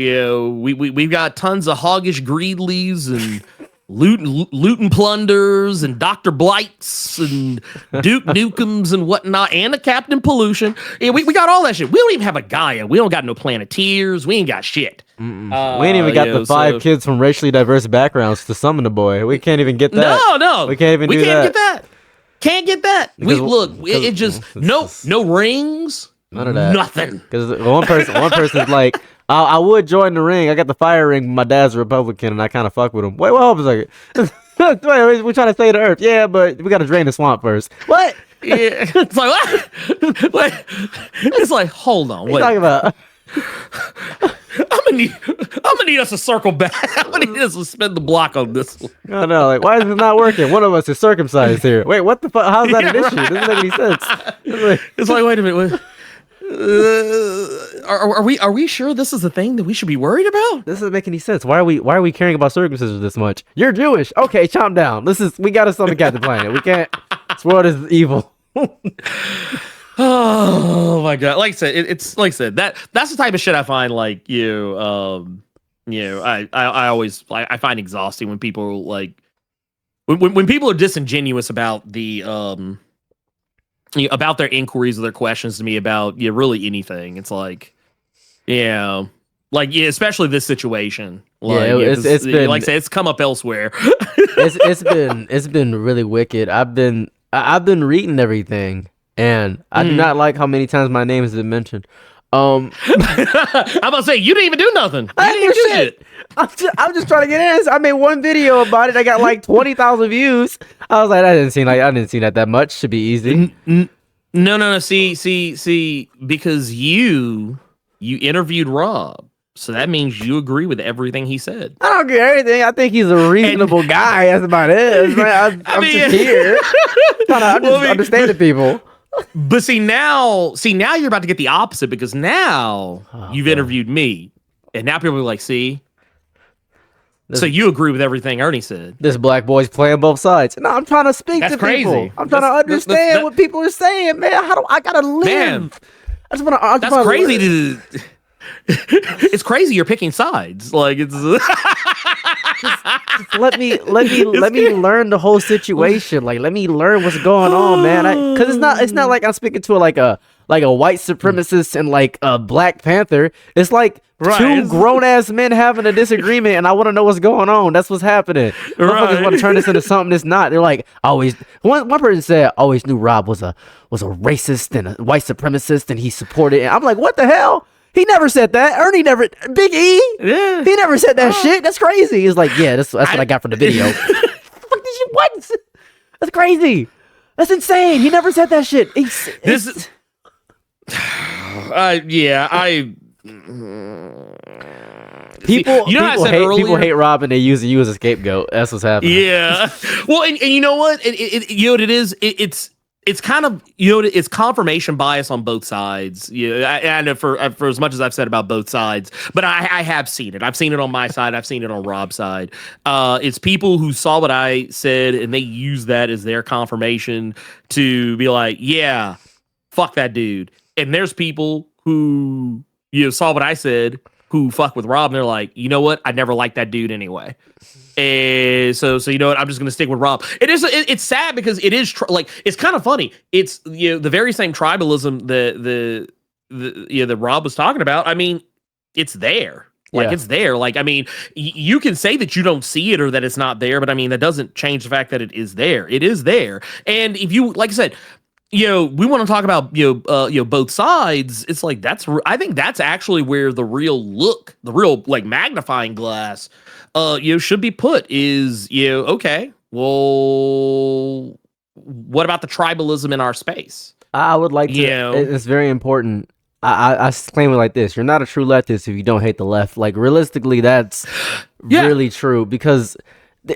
We've got tons of hoggish Greedleys and loot and plunders and Dr. Blights and Duke Nukems and whatnot, and a Captain Pollution. Yeah, we got all that shit. We don't even have a Gaia. We don't got no Planeteers. We ain't got shit. We ain't even got the 5 kids from racially diverse backgrounds to summon the boy. We can't even get that. No. We can't even do that. Get that. Can't get that. It just no rings. None of that. Nothing. Because one person's like, I would join the ring. I got the fire ring, but my dad's a Republican, and I kind of fuck with him. Wait, hold up a second. Wait, we're trying to stay to Earth. Yeah, but we got to drain the swamp first. What? Yeah. It's like, what? It's like, hold on. What are you talking about? I'm gonna need us to circle back. I'm gonna need us to spin the block on this one. I know, like, why is it not working? One of us is circumcised here. Wait, what the fuck? How's that an issue? Doesn't make any sense. It's like, wait a minute. Are we sure this is the thing that we should be worried about? This doesn't make any sense. Why are we caring about circumcision this much? You're Jewish. Okay, calm down. We gotta summon Captain Planet. We can't. This world is evil. Oh my god! Like I said, it's like I said, that's the type of shit I find I always find exhausting when people when people are disingenuous about the about their inquiries or their questions to me about really anything. It's like, especially this situation. It's been, like I said, it's come up elsewhere. it's been really wicked. I've been reading everything, and I do not like how many times my name has been mentioned. I'm about to say, you didn't even do nothing. You didn't even do shit. I'm just trying to get in. I made one video about it. I got like 20,000 views. I was like, I didn't see that much. Should be easy. No. See, because you interviewed Rob, so that means you agree with everything he said. I don't agree with everything. I think he's a reasonable guy. That's about it. I'm just here. I'm just understanding people. But see now you're about to get the opposite, because now you've interviewed me, and now people are like, see. So you agree with everything Ernie said. This black boy's playing both sides. No, I'm trying to speak to crazy. People. I'm trying to understand what people are saying, man. I gotta live? Man, I just want to. That's crazy. It's crazy. You're picking sides. Like it's. Just let me learn the whole situation. Like, let me learn what's going on, man. Because it's not like I'm speaking to like a white supremacist and like a Black Panther. It's like two grown ass men having a disagreement, and I want to know what's going on. That's what's happening. Motherfuckers want to turn this into something that's not. They're like, one person said, always knew Rob was a racist and a white supremacist, and he supported it. And I'm like, what the hell? He never said that. Ernie never. Big E. Yeah. He never said that shit. That's crazy. He's like, yeah, that's what I got from the video. What? That's crazy. That's insane. He never said that shit. People hate Rob, and they use you as a scapegoat. That's what's happening. Yeah. Well, and you know what? You know what it is? It's kind of, it's confirmation bias on both sides. And for as much as I've said about both sides, but I have seen it. I've seen it on my side. I've seen it on Rob's side. It's people who saw what I said, and they use that as their confirmation to be like, yeah, fuck that dude. And there's people who saw what I said, who fuck with Rob, and they're like, you know what? I never liked that dude anyway. And so you know what? I'm just gonna stick with Rob. It's sad because it is it's kind of funny. It's the very same tribalism that Rob was talking about. I mean, it's there. It's there. Like, I mean, you can say that you don't see it or that it's not there, but I mean, that doesn't change the fact that it is there. It is there. And if you, like I said, we want to talk about both sides. It's like I think that's actually where the real like magnifying glass should be put. Is okay, well, what about the tribalism in our space? I would like to. You know, It's very important. I claim it like this: you're not a true leftist if you don't hate the left. Like realistically, that's yeah, really true because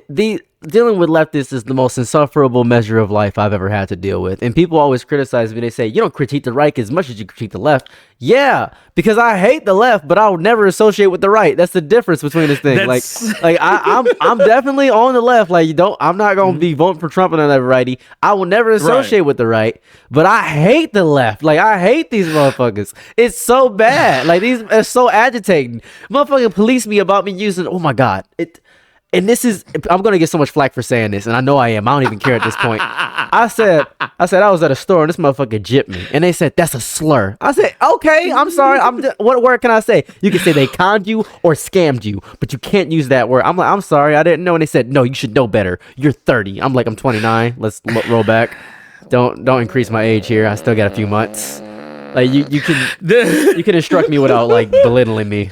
the dealing with leftists is the most insufferable measure of life I've ever had to deal with. And people always criticize me. They say you don't critique the right as much as you critique the left. Yeah, because I hate the left, but I would never associate with the right. That's the difference between this thing. I'm definitely on the left. Like I'm not gonna be voting for Trump and the righty. I will never associate with the right, but I hate the left. Like I hate these motherfuckers. It's so bad. Like these are so agitating. Motherfucking police me about me using. Oh my god. And this is, I'm going to get so much flack for saying this, and I know I am. I don't even care at this point. I said I was at a store, and this motherfucker gypped me. And they said, that's a slur. I said, okay, I'm sorry. What word can I say? You can say they conned you or scammed you, but you can't use that word. I'm like, I'm sorry, I didn't know. And they said, no, you should know better. You're 30. I'm like, I'm 29. Let's roll back. Don't increase my age here. I still got a few months. Like, you can instruct me without, like, belittling me.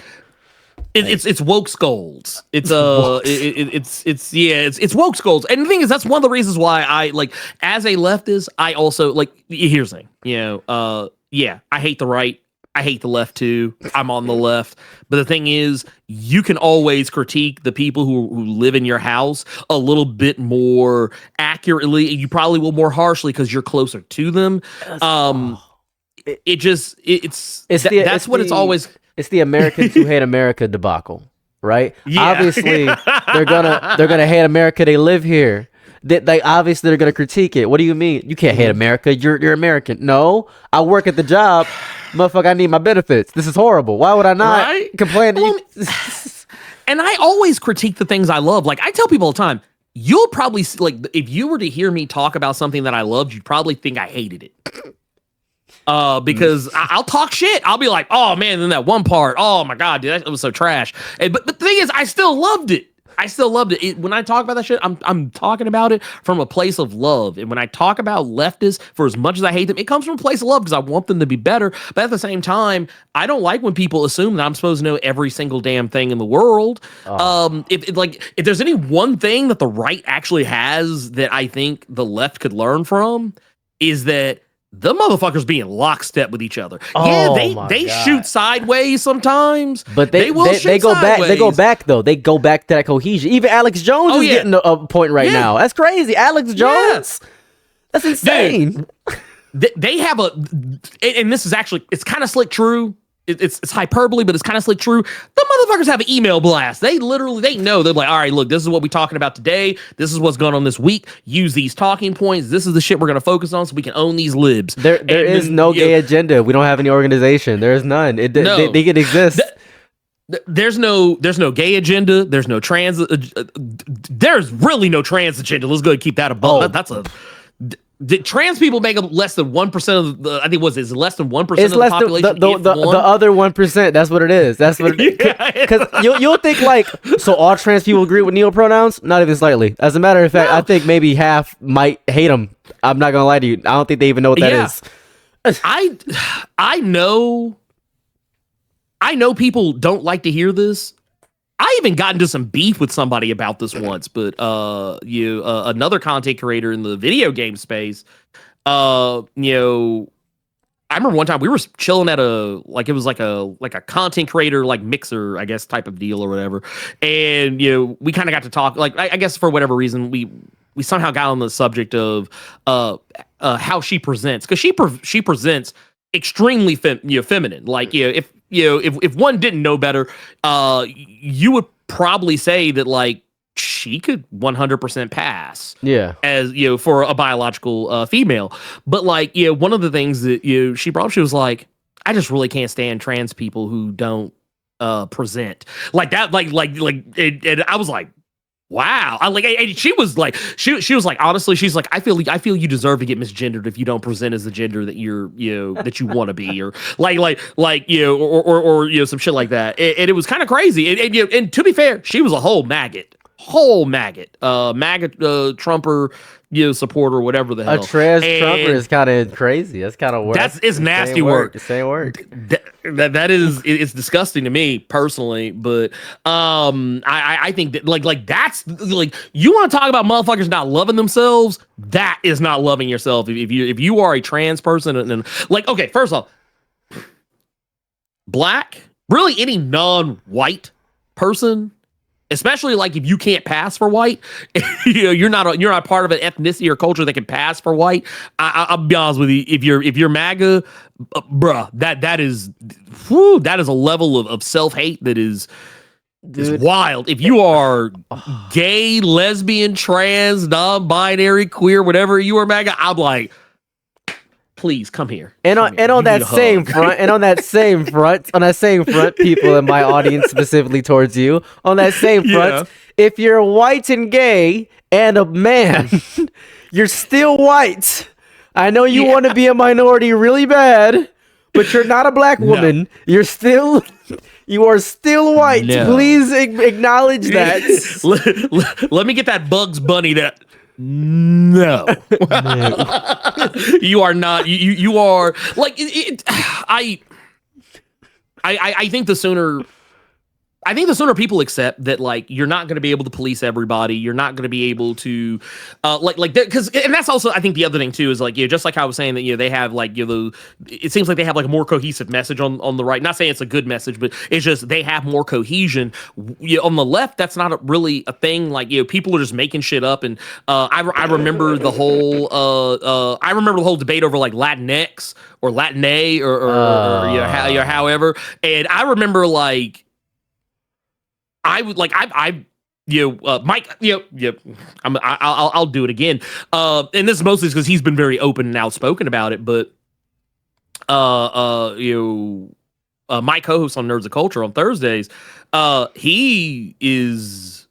It's woke scolds. It's woke scolds. And the thing is, that's one of the reasons why I like as a leftist, I also like here's the thing, I hate the right. I hate the left too. I'm on the left. But the thing is, you can always critique the people who live in your house a little bit more accurately. You probably will more harshly because you're closer to them. It's always. It's the Americans who hate America debacle, right? Yeah. Obviously, they're gonna hate America. They live here. Obviously they're gonna critique it. What do you mean? You can't hate America. You're American. No, I work at the job, motherfucker. I need my benefits. This is horrible. Why would I not complain? And I always critique the things I love. Like I tell people all the time, you'll probably like if you were to hear me talk about something that I loved, you'd probably think I hated it. Because I'll talk shit. I'll be like, oh man, then that one part, oh my god, dude, that was so trash. But the thing is, I still loved it. When I talk about that shit, I'm talking about it from a place of love. And when I talk about leftists, for as much as I hate them, it comes from a place of love because I want them to be better. But at the same time, I don't like when people assume that I'm supposed to know every single damn thing in the world. If there's any one thing that the right actually has that I think the left could learn from, is that the motherfuckers be in lockstep with each other. They shoot sideways sometimes, but they go back. They go back though. They go back to that cohesion. Even Alex Jones is getting a point right now. That's crazy. Alex Jones. That's insane. They have and this is actually it's kind of slick true. It's hyperbole, but it's kind of slick true. The motherfuckers have an email blast. They know. They're like, all right, look, this is what we're talking about today. This is what's going on this week. Use these talking points. This is the shit we're going to focus on so we can own these libs. There is no gay agenda. We don't have any organization. There is none. They can exist. There's no gay agenda. There's no trans. There's really no trans agenda. Let's go ahead and keep that above. That's a. Trans people make up less than 1% of the. I think it's less than 1% of the population. The other 1%. That's what it is. That's what it is. Because you'll think like, so all trans people agree with neopronouns? Not even slightly. As a matter of fact, I think maybe half might hate them. I'm not gonna lie to you. I don't think they even know what that is. I know people don't like to hear this. I even got into some beef with somebody about this once, but another content creator in the video game space, I remember one time we were chilling at it was like a content creator like mixer, I guess, type of deal or whatever, and we kind of got to talk. Like I guess for whatever reason we somehow got on the subject of how she presents, because she presents extremely feminine. Like if one didn't know better, you would probably say that like she could 100% pass. Yeah. As for a biological female. But like one of the things that she brought up, she was like, I just really can't stand trans people who don't present like that. And I was like, wow. She was like, honestly, she's like, I feel you deserve to get misgendered if you don't present as the gender that that you want to be, or or some shit like that. And it was kind of crazy. And to be fair, she was a whole maggot. whole maggot Trumper, supporter, whatever the A hell. trash Trumper And is kind of crazy. That's kind of work. it's nasty work. It's ain't work. That is, it's disgusting to me personally, but I think that like that's like, you want to talk about motherfuckers not loving themselves, that is not loving yourself. If you are a trans person, and like, okay, first off, black, really any non-white person, especially like if you can't pass for white, you're not part of an ethnicity or culture that can pass for white. I'll be honest with you, if you're MAGA, bruh, that is a level of self-hate that is wild. If you are gay, lesbian, trans, non-binary, queer, whatever you are, MAGA, I'm like, please come here. And on that same front, people in my audience, specifically towards you, on that same front, if you're white and gay and a man, you're still white. I know you want to be a minority really bad, but you're not a black woman. You are still white. No. Please acknowledge that. Let me get that Bugs Bunny that. No. You are not. You are like I think the sooner people accept that, like, you're not going to be able to police everybody, you're not going to be able to like that, because, and that's also, I think, the other thing too is, like, just like I was saying, that they have, like, it seems like they have like a more cohesive message on the right. Not saying it's a good message, but it's just they have more cohesion. On the left, that's not really a thing. Like, people are just making shit up. And I remember the whole debate over, like, Latinx or Latine or however. And I remember, like, I would like Mike. I'll do it again. And this is mostly because he's been very open and outspoken about it. But my co-host on Nerds of Culture on Thursdays, he is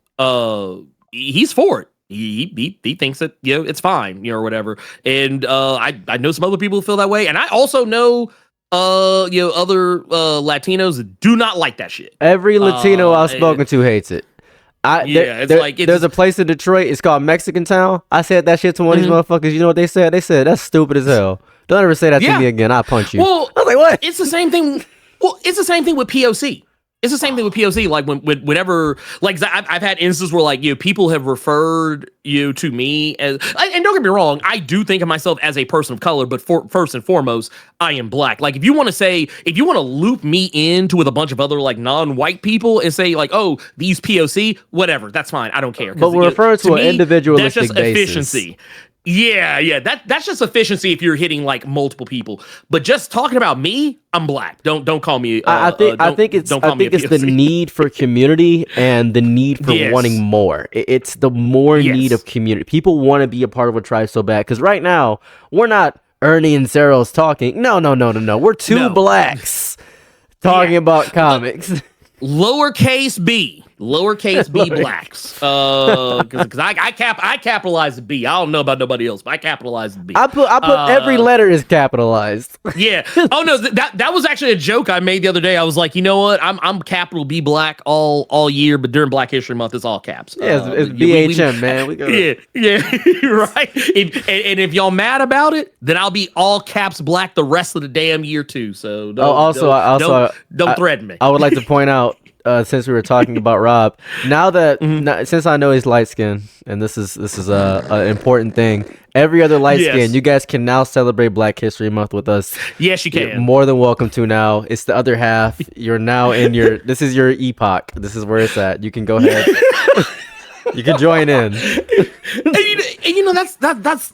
he's for it. He thinks that it's fine, or whatever. And I know some other people who feel that way, and I also know other Latinos that do not like that shit. Every Latino I've spoken to hates it. There's a place in Detroit. It's called Mexican Town. I said that shit to one of these motherfuckers. You know what they said? They said, that's stupid as hell. Don't ever say that to me again. I'll punch you. Well, I was like, what? It's the same thing. Well, it's the same thing with POC. It's the same thing with POC. Like, whenever, like, I've had instances where, like, people have referred to me as, and don't get me wrong, I do think of myself as a person of color, but first and foremost, I am black. Like, if you want to loop me into with a bunch of other, like, non-white people and say, like, oh, these POC, whatever, that's fine. I don't care. But we're referring to an individualistic that's just basis. Efficiency. Yeah, that's just efficiency if you're hitting, like, multiple people. But just talking about me, I'm black. Don't call me. I think it's the need for community and the need for wanting more. It's the more need of community. People want to be a part of a tribe so bad, because right now we're not Ernie and Zeros talking. No. We're two blacks talking about comics. Lowercase b blacks, because I capitalized the B. I don't know about nobody else, but I capitalized the B. I put every letter is capitalized. Yeah. Oh no, that was actually a joke I made the other day. I was like, you know what? I'm capital B black all year, but during Black History Month, it's all caps. Yeah, it's BHM, man. Right. And if y'all mad about it, then I'll be all caps black the rest of the damn year too. So don't threaten me. I would like to point out, since we were talking about Rob, now that since I know he's light skinned, and this is a important thing, every other light skin, you guys can now celebrate Black History Month with us. Yes, you can. You're more than welcome to now. It's the other half. You're now in this is your epoch. This is where it's at. You can go ahead. You can join in. And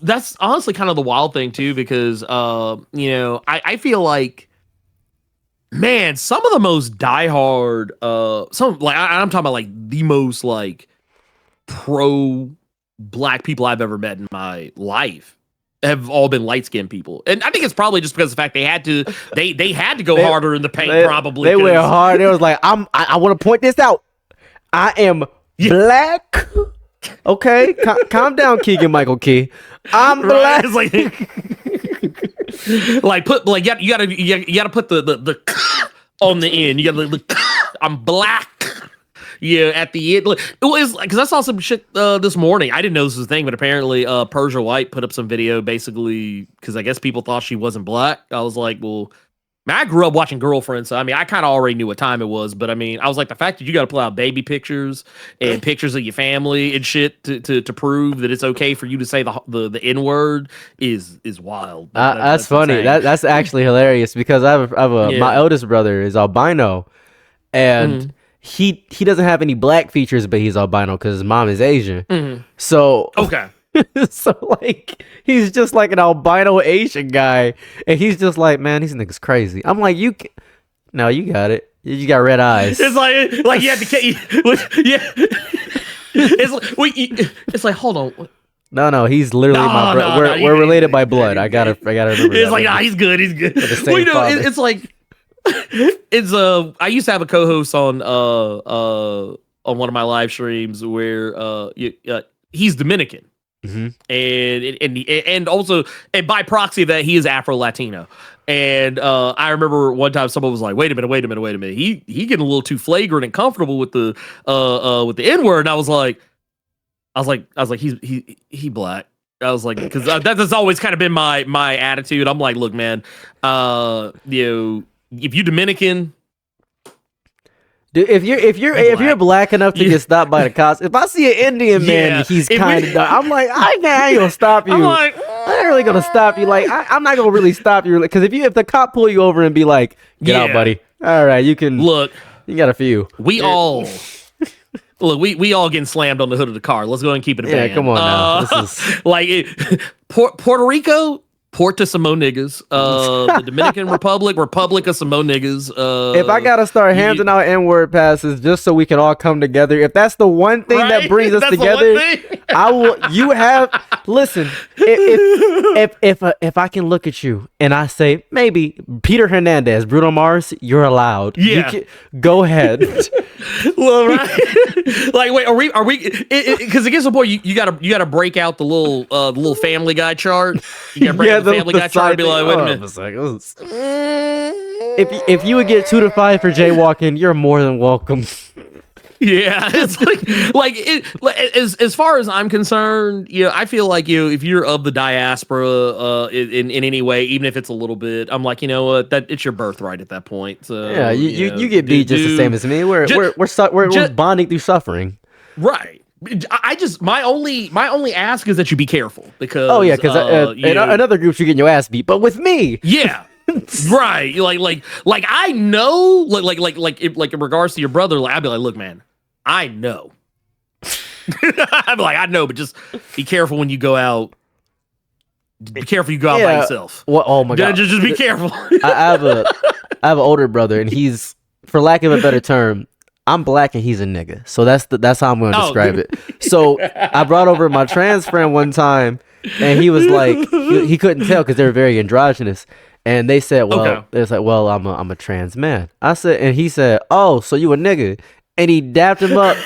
that's honestly kind of the wild thing too, because I feel like, man, some of the most diehard, I'm talking about, like, the most, like, pro black people I've ever met in my life have all been light-skinned people. And I think it's probably just because of the fact they had to go harder in the paint, probably. They went hard. It was like, I want to point this out. I am black. Okay, calm down, Keegan Michael Key. I'm black. It's like put, like, you gotta put the on the end. You gotta I'm black. at the end, it was because I saw some shit this morning. I didn't know this was a thing, but apparently, Persia White put up some video basically because I guess people thought she wasn't black. I was like, well. I grew up watching Girlfriend, so I mean, I kind of already knew what time it was. But I mean, I was like, the fact that you got to pull out baby pictures and pictures of your family and shit to prove that it's okay for you to say the N word is wild. That's funny. That's actually hilarious because I have my eldest brother is albino, and he doesn't have any black features, but he's albino because his mom is Asian. So okay. So like he's just like an albino Asian guy, and he's just like, man, these niggas crazy. I'm like, you got it. You got red eyes. It's like you had to yeah. It's like hold on. No, he's literally my brother. We're related by blood. I gotta remember. It's like, nah, he's good. He's good. Well, it's like I used to have a co-host on one of my live streams where he's Dominican. And also by proxy of that he is Afro-Latino, and I remember one time someone was like, wait a minute, he getting a little too flagrant and comfortable with the N-word, and I was like he black. I was like, because that's always kind of been my attitude. I'm like, look, man, if you Dominican. Dude, if you're black enough to get stopped by the cops, if I see an Indian man, he's kind of dark, I'm like, I ain't gonna stop you. I'm like, I ain't really gonna stop you. Like, I'm not gonna really stop you because if the cop pull you over and be like, get out, buddy. All right, you can look. You got a few. We all getting slammed on the hood of the car. Let's go ahead and keep it a band. Come on now. This is like Puerto Rico. Port to Samoa niggas. The Dominican Republic of Samoa niggas. If I gotta start handing out N-word passes just so we can all come together, if that's the one thing that brings us together, I will. You have listen. If I can look at you and I say maybe Peter Hernandez, Bruno Mars, you're allowed. Yeah, go ahead. Well, right. Like, wait, are we? Because it gets to the point you gotta break out the little Family Guy chart. You gotta break out the Family Guy chart and be like, wait a minute. If you would get 2 to 5 for jaywalking, you're more than welcome. Yeah, it's as far as I'm concerned, I feel like if you're of the diaspora in any way, even if it's a little bit, I'm like, you know what, that it's your birthright at that point. So yeah, you get beat just the same as me. We're bonding through suffering. Right. My only ask is that you be careful because because in other groups you're getting your ass beat, but with me, yeah. Right, like I know, like in regards to your brother, I'd be like, look, man, I know. I'd be like, I know, but just be careful when you go out. Be careful you go out by yourself. Well, oh my god, just be careful. I have an older brother, and he's, for lack of a better term, I'm black and he's a nigga. So that's how I'm going to describe it. So I brought over my trans friend one time, and he was like, he couldn't tell because they were very androgynous. And they said, well, it's like, well, I'm a trans man. I said, and he said, oh, so you a nigga? And he dapped him up.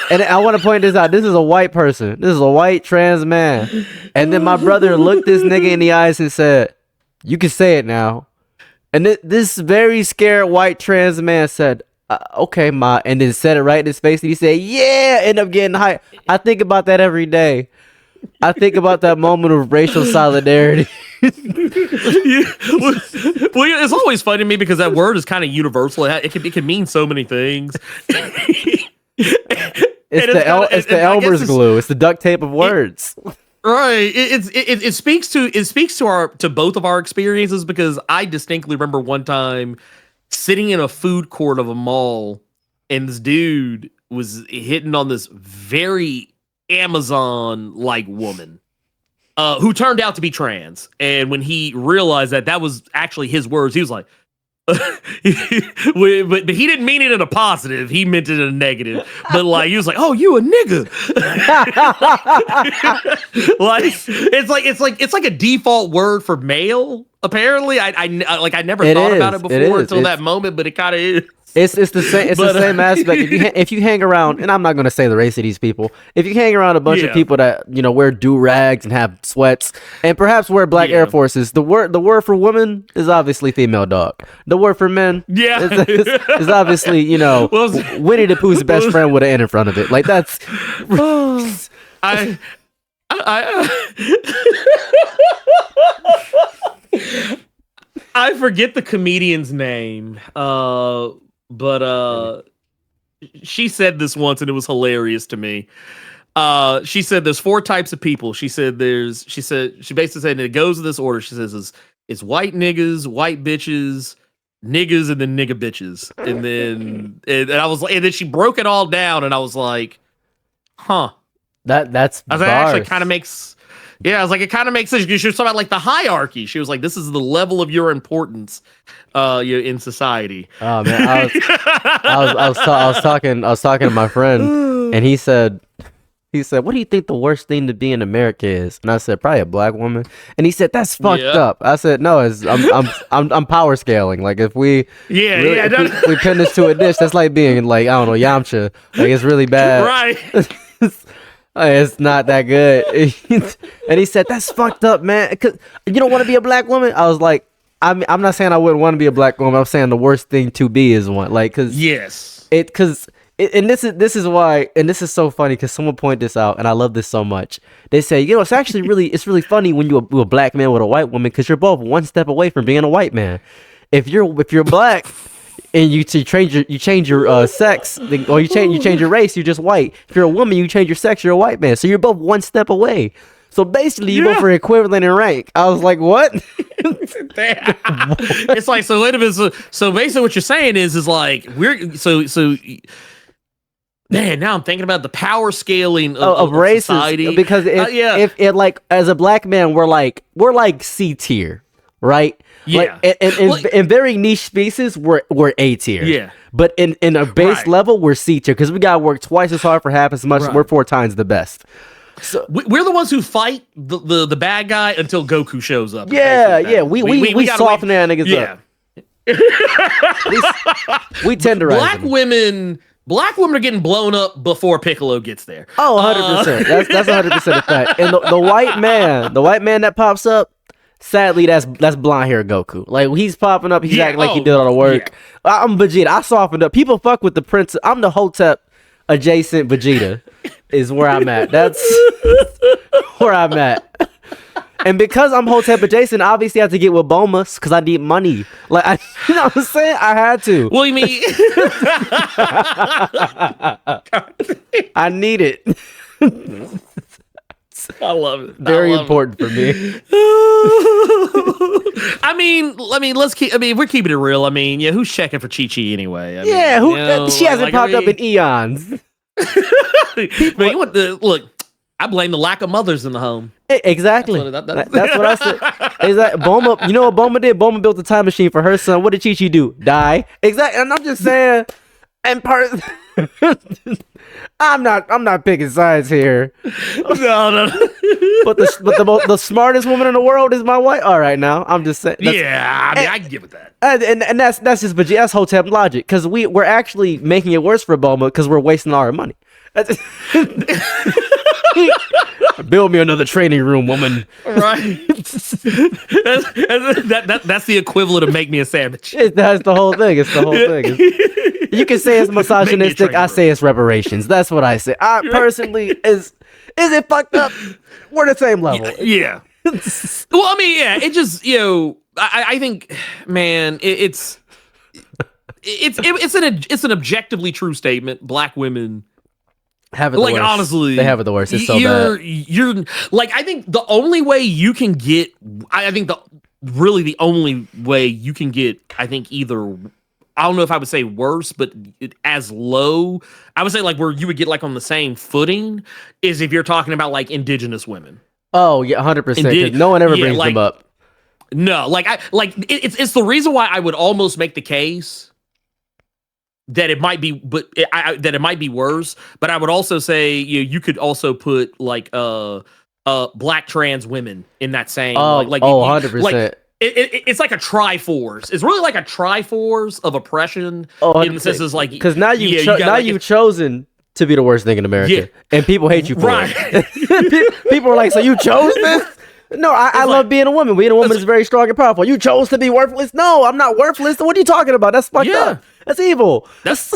And I want to point this out. This is a white person. This is a white trans man. And then my brother looked this nigga in the eyes and said, you can say it now. And this very scared white trans man said, okay, ma, and then said it right in his face. And he said, yeah, end up getting hyped. I think about that every day. I think about that moment of racial solidarity. Well, it's always funny to me because that word is kind of universal. It can mean so many things. It's the Elmer's glue. It's the duct tape of words. Right. It speaks to both of our experiences because I distinctly remember one time sitting in a food court of a mall and this dude was hitting on this very Amazon-like woman who turned out to be trans. And when he realized that was actually his words, he was like, but he didn't mean it in a positive. He meant it in a negative. But like he was like, "Oh, you a nigga." Like it's like a default word for male. Apparently, I never It thought about is. it It before is. until that moment, but it kind of is. It's the same. It's But the same aspect. If you hang around, and I'm not gonna say the race of these people. If you hang around a bunch of yeah, people that wear do rags and have sweats, and perhaps wear black Air yeah, Forces, the word for woman is obviously female dog. The word for men yeah. is obviously Well, Winnie the Pooh's best friend with an N in front of it. Like that's. I, I forget the comedian's name, but she said this once and it was hilarious to me. She said there's 4 types of people. She basically said, and it goes in this order. She says it's white niggas, white bitches, niggas, and then nigga bitches. And then and then she broke it all down, and I was like, huh. That's I was like, actually kind of makes. Yeah, I was like, it kind of makes sense. She was talking about like the hierarchy. She was like, this is the level of your importance in society. Oh man, I was talking to my friend, and he said, what do you think the worst thing to be in America is? And I said, probably a black woman. And he said, that's fucked up. I said, no, I'm power scaling. Like if we if we pin this to a dish, that's like being like, I don't know, Yamcha. Like it's really bad. Right. It's not that good. And he said, that's fucked up, man. Cause you don't want to be a black woman. I was like, I'm not saying I wouldn't want to be a black woman. I'm saying the worst thing to be is one. Like, cause yes, and this is why, and this is so funny because someone pointed this out, and I love this so much. They say, it's actually it's really funny when you're a black man with a white woman because you're both one step away from being a white man. If you're black. And you change your sex, or you change your race, you're just white. If you're a woman, you change your sex, you're a white man. So you're both one step away. So basically, you both are equivalent in rank. I was like, what? It's like, so wait a minute. So basically, what you're saying is like we're so. Man, now I'm thinking about the power scaling of races, society. Because if it like as a black man, we're like C tier, right? Yeah, like, in very niche species, we're A tier. Yeah, but in a base level, we're C tier because we gotta work twice as hard for half as much. Right. We're 4 times the best. So we're the ones who fight the bad guy until Goku shows up. Yeah. We soften that niggas up. we tenderize Black women are getting blown up before Piccolo gets there. Oh, 100%. That's 100% a fact. And the white man that pops up. Sadly, that's blonde hair Goku. Like he's popping up, he's acting like he did all the work. Yeah. I'm Vegeta. I softened up. People fuck with the prince. I'm the Hotep adjacent Vegeta. Is where I'm at. That's where I'm at. And because I'm Hotep adjacent, obviously I have to get with Bomas because I need money. Like you know what I'm saying? I had to. Well, you mean I need it. I love it. Very important for me. I mean, let's keep. I mean, we're keeping it real. I mean, yeah, who's checking for Chi-Chi anyway? I mean, she hasn't popped up in eons. Look, I blame the lack of mothers in the home. Exactly. That's what I said. Exactly. Boma, you know what Boma did? Boma built a time machine for her son. What did Chi-Chi do? Die. Exactly. And I'm just saying. And I'm not picking sides here. No. But the smartest woman in the world is my wife. All right, now I'm just saying. Yeah, I mean, I can get with that. And that's just that's Hotep logic because we're actually making it worse for Boma because we're wasting all our money. Build me another training room, woman. Right. That's the equivalent of make me a sandwich. That's the whole thing. It's the whole thing. You can say it's misogynistic. I say it's reparations. That's what I say. I personally is it fucked up? We're the same level. Yeah. Well, I mean, yeah. It just I think, man, it's an objectively true statement. Black women have it the worst. Honestly, they have it the worst. It's so bad. You're like, I think the only way you can get, I think the only way you can get, I think either, I don't know if I would say worse, but as low, I would say like where you would get like on the same footing is if you're talking about like indigenous women. Oh yeah, 100%. No one ever brings them up. No, it's the reason why I would almost make the case that it might be, but that it might be worse. But I would also say you could also put like black trans women in that same 100%. it's like a triforce. It's really like a triforce of oppression Oh, in the sense is like because now you got, now like, you've chosen to be the worst thing in America, Yeah. and people hate you for Right. it. People are like, "So you chose this?" No, I love like- being a woman. Being a woman is very strong and powerful. You chose to be worthless. No, I'm not worthless. What are you talking about? That's fucked Yeah. up. That's evil. That's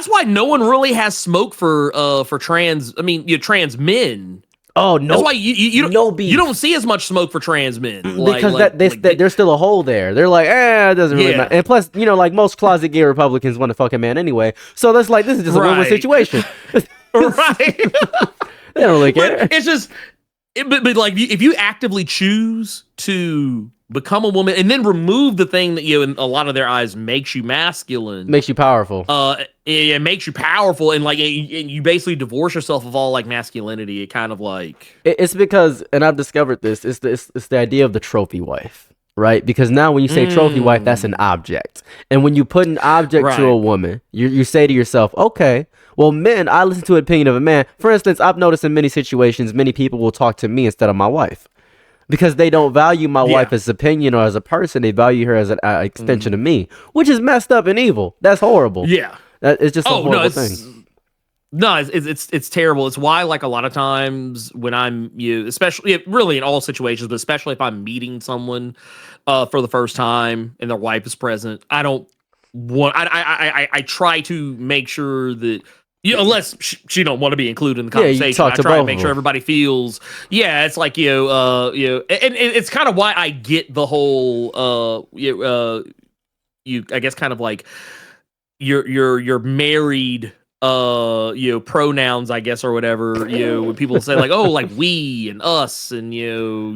why no one really has smoke for trans. I mean, trans men. Oh no. That's why you don't no beef. you don't see as much smoke for trans men Because there's still a hole there. They're like, it doesn't really Yeah. matter. And plus, like most closet gay Republicans want to fuck a man anyway. So that's like, this is just a win-win Right. situation. right. They don't really care. But it's just, but like if you actively choose to become a woman and then remove the thing that in a lot of their eyes makes you masculine, Makes you powerful. it makes you powerful, and like and you basically divorce yourself of all like masculinity. It kind of like It's because, and I've discovered this, it's the idea of the trophy wife. Right? Because now when you say trophy wife, that's an object. And when you put an object to a woman, you say to yourself, okay, well, men, I listen to an opinion of a man. For instance, I've noticed in many situations, many people will talk to me instead of my wife. Because they don't value my wife as opinion or as a person. They value her as an extension of me, which is messed up and evil. That's horrible. Yeah. It's just a horrible thing. No, it's terrible. It's why, like, a lot of times when I'm especially really in all situations, but especially if I'm meeting someone for the first time and their wife is present, I don't want. I try to make sure that. Unless she don't want to be included in the conversation, I try to make sure everybody feels. Yeah, it's like and it's kind of why I get the whole I guess kind of like you're married pronouns, I guess, or whatever, when people say like, oh, like we and us and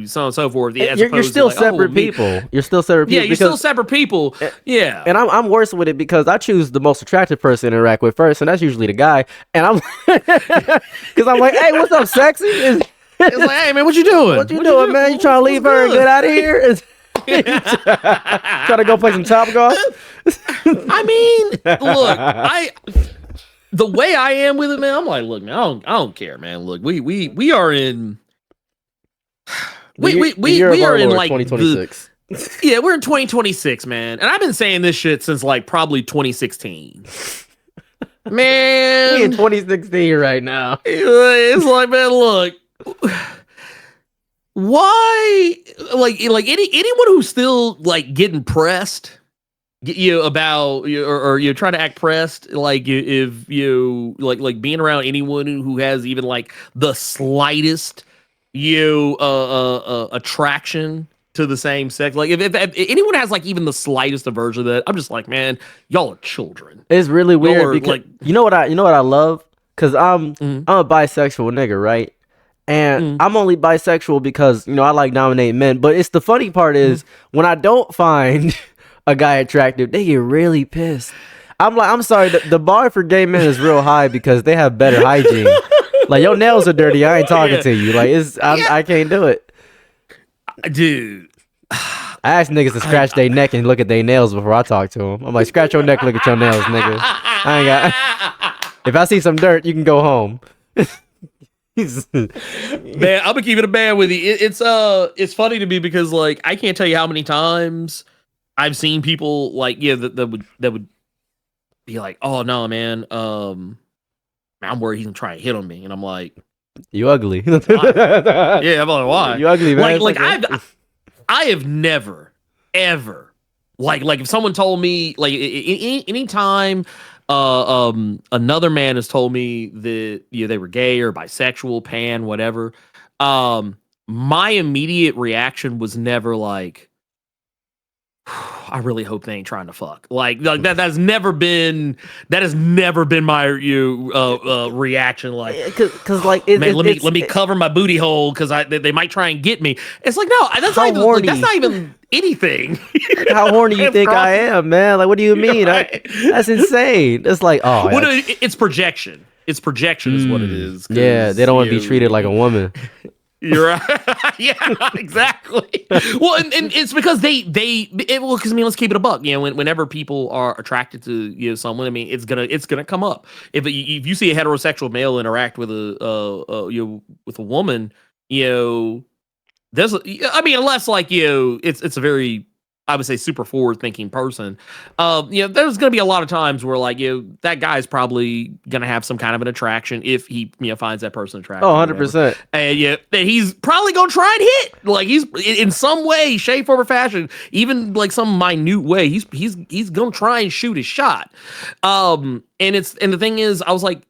so on and so forth. You're still separate people. You're still separate people. Yeah, you're still separate people. Yeah. And I'm worse with it because I choose the most attractive person to interact with first, and that's usually the guy. And I'm because I'm like, hey, what's up, sexy? It's like, hey man, what you doing? What you doing, man? You trying to leave her and get out of here? Trying to go play some Top Golf? I mean, look, the way I am with it, man, I'm like, look, man, I don't care, man. Look, we are in we are in like 2026. Yeah, we're in 2026, man. And I've been saying this shit since like probably 2016. Man, we in 2016 right now. It's like, man, look, why like anyone who's still like getting pressed about or you're trying to act pressed, like if you like being around anyone who has even like the slightest attraction to the same sex, like if anyone has like even the slightest aversion to that, I'm just like, man, y'all are children. It's really weird because like, you know what I love, because I'm a bisexual nigga, right? And I'm only bisexual because I like dominating men. But it's the funny part is when I don't find a guy attractive, they get really pissed. I'm like, I'm sorry, the bar for gay men is real high because they have better hygiene. Like, your nails are dirty, I ain't talking to you. Like, I can't do it, dude. I ask niggas to scratch their neck and look at their nails before I talk to them. I'm like, scratch your neck, look at your nails, nigga. I ain't got. If I see some dirt, you can go home. Man, I'm gonna keep it a man with you. It's funny to me because like I can't tell you how many times I've seen people like that would be like, oh no, man, I'm worried he's gonna try and hit on me, and I'm like, you ugly. yeah, I'm like, why? You ugly, man. Like I have never ever like if someone told me like anytime another man has told me that they were gay or bisexual, pan, whatever, my immediate reaction was never like, I really hope they ain't trying to fuck. Like that has never been my reaction. Like, because like man, let me cover my booty hole because they might try and get me. It's like, no, that's not even, like, that's not even anything. How horny you think I am, man? Like, what do you mean? Right. That's insane. It's like, oh, well, no, it's projection. It's projection is what it is. Yeah, they don't want to be treated like a woman. You're right. Yeah, exactly. Well, and it's because because I mean, let's keep it a buck. Whenever people are attracted to someone, I mean, it's gonna come up. If you see a heterosexual male interact with a woman, there's, I mean, unless like it's a very, I would say, super forward thinking person. There's going to be a lot of times where like that guy's probably going to have some kind of an attraction if he finds that person attractive. Oh, 100%. And that he's probably going to try and hit, like he's in some way, shape, form, or fashion, even like some minute way. He's going to try and shoot his shot. And the thing is, I was like,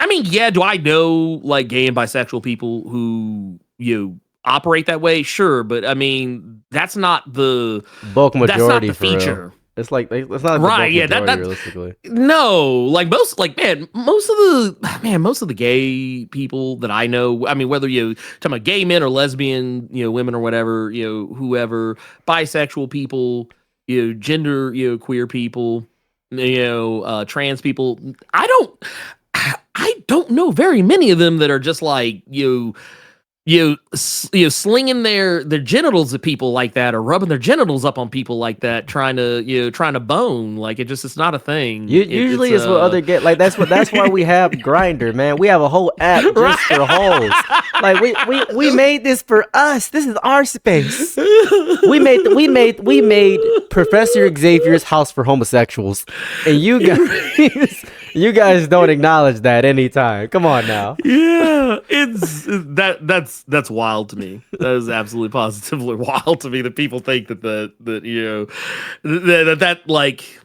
I mean, yeah, do I know like gay and bisexual people who operate that way? Sure, but I mean, that's not the bulk majority. That's not the for feature. Real. It's like it's not right. Yeah, that realistically. No, like most of the gay people that I know. I mean, whether you talking about gay men or lesbian, women or whatever, whoever, bisexual people, gender, queer people, trans people. I don't know very many of them that are just like slinging their genitals at people like that, or rubbing their genitals up on people like that, trying to bone. Like it's not a thing. Usually it's what other gay, like that's why we have Grindr, man. We have a whole app just for hoes. Like we made this for us. This is our space. We made Professor Xavier's house for homosexuals, and you guys don't acknowledge that anytime. Come on now. Yeah, that's wild to me. That is absolutely positively wild to me that people think that like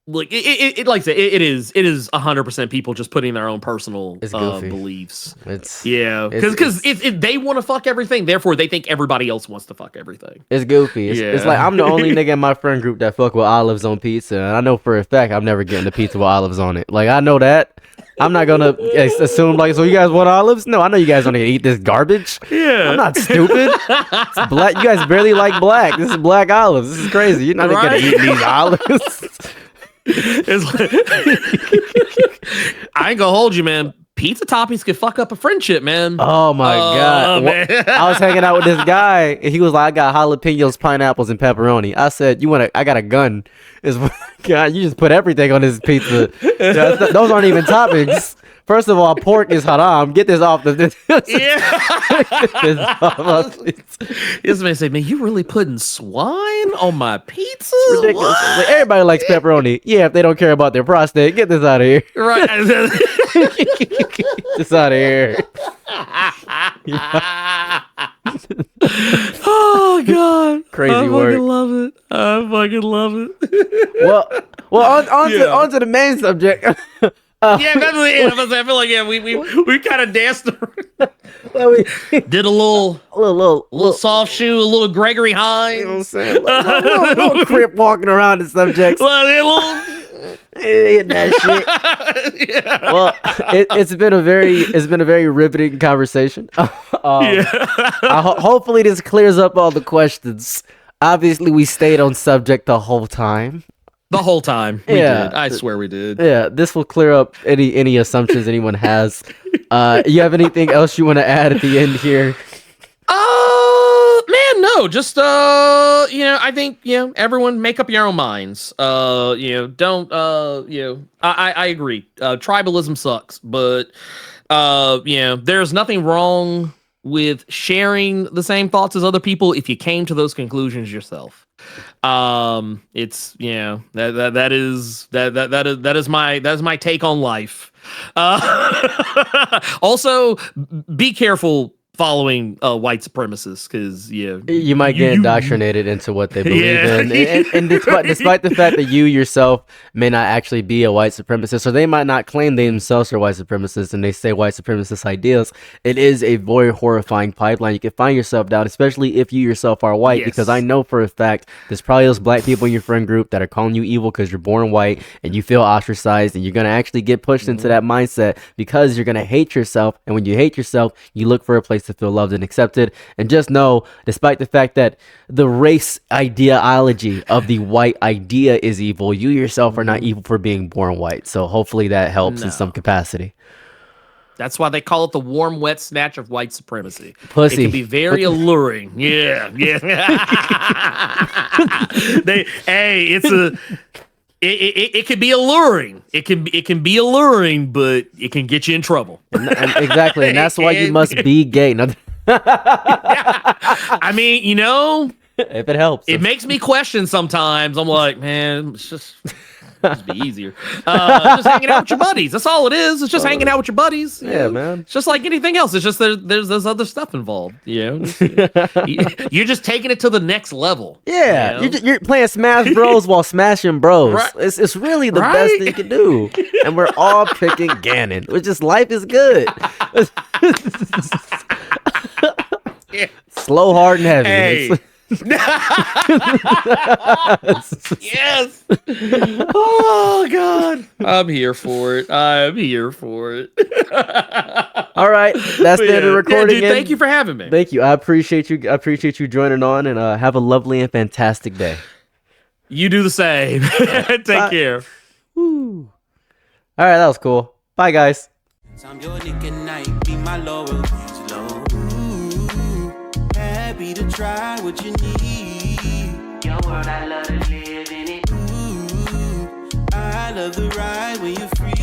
like I said, it is 100% people just putting their own personal beliefs. Because they want to fuck everything, therefore they think everybody else wants to fuck everything. It's goofy. It's like I'm the only nigga in my friend group that fuck with olives on pizza, and I know for a fact I'm never getting a pizza with olives on it. Like I know that. I'm not gonna assume like, so you guys want olives? No, I know you guys don't eat this garbage. Yeah, I'm not stupid. It's black. You guys barely like black. This is black olives. This is crazy. You're not gonna eat these olives. I ain't gonna hold you, man. Pizza toppings could fuck up a friendship, man. Oh my god! Man. I was hanging out with this guy, and he was like, "I got jalapenos, pineapples, and pepperoni." I said, I got a gun. God, you just put everything on this pizza. Those aren't even toppings. First of all, pork is haram. Get this off the. This man said, "Man, you really putting swine on my pizza? It's ridiculous. Like, everybody likes pepperoni. Yeah, if they don't care about their prostate, get this out of here. Right? Just out of here." Oh god, crazy work. I fucking love it. Well, on to the main subject. Yeah, definitely. I feel like we kind of danced. Did a little soft shoe, a little Gregory Hines. You know what I'm saying? Little crip walking around the subjects. Hitting that shit. Yeah. Well, it's been a very riveting conversation. Hopefully this clears up all the questions. Obviously, we stayed on subject the whole time. The whole time. We did. I swear we did. Yeah, this will clear up any assumptions anyone has. You have anything else you want to add at the end here? Man, no. Just I think everyone make up your own minds. Don't I agree. Tribalism sucks, but there's nothing wrong with sharing the same thoughts as other people if you came to those conclusions yourself. It's that is my take on life. Also, be careful following white supremacists, because you might get indoctrinated into what they believe in, and despite the fact that you yourself may not actually be a white supremacist, or they might not claim they themselves are white supremacists and they say white supremacist ideas, it is a very horrifying pipeline you can find yourself down, especially if you yourself are white. Because I know for a fact there's probably those black people in your friend group that are calling you evil because you're born white and you feel ostracized, and you're gonna actually get pushed into that mindset because you're gonna hate yourself, and when you hate yourself, you look for a place to feel loved and accepted. And just know, despite the fact that the race ideology of the white idea is evil, you yourself are not evil for being born white. So hopefully that helps in some capacity. That's why they call it the warm, wet snatch of white supremacy. Pussy. It can be very alluring. Yeah. It can be alluring. It can be alluring, but it can get you in trouble. Exactly, and that's why you must be gay. I mean, you know, if it helps, it makes me question sometimes. I'm like, man, it's just be easier. Just hanging out with your buddies. That's all it is. It's just hanging out with your buddies. Yeah, man. It's just like anything else. It's just there's other stuff involved. You know, you're just taking it to the next level. Yeah, you know? you're playing Smash Bros while smashing bros. Right. It's really the best thing you can do. And we're all picking Ganon. It's just life is good. Yeah. Slow, hard, and heavy. Hey. Yes. Oh God. I'm here for it. I'm here for it. All right, that's the end of the recording. Dude, thank you for having me. Thank you. I appreciate you. I appreciate you joining on, and have a lovely and fantastic day. You do the same. Take care. Woo. All right, that was cool. Bye, guys. I'm your Nick and Night, be my Laurel. Happy to try what you need. Your world, I love to live in it. I love the ride when you're free.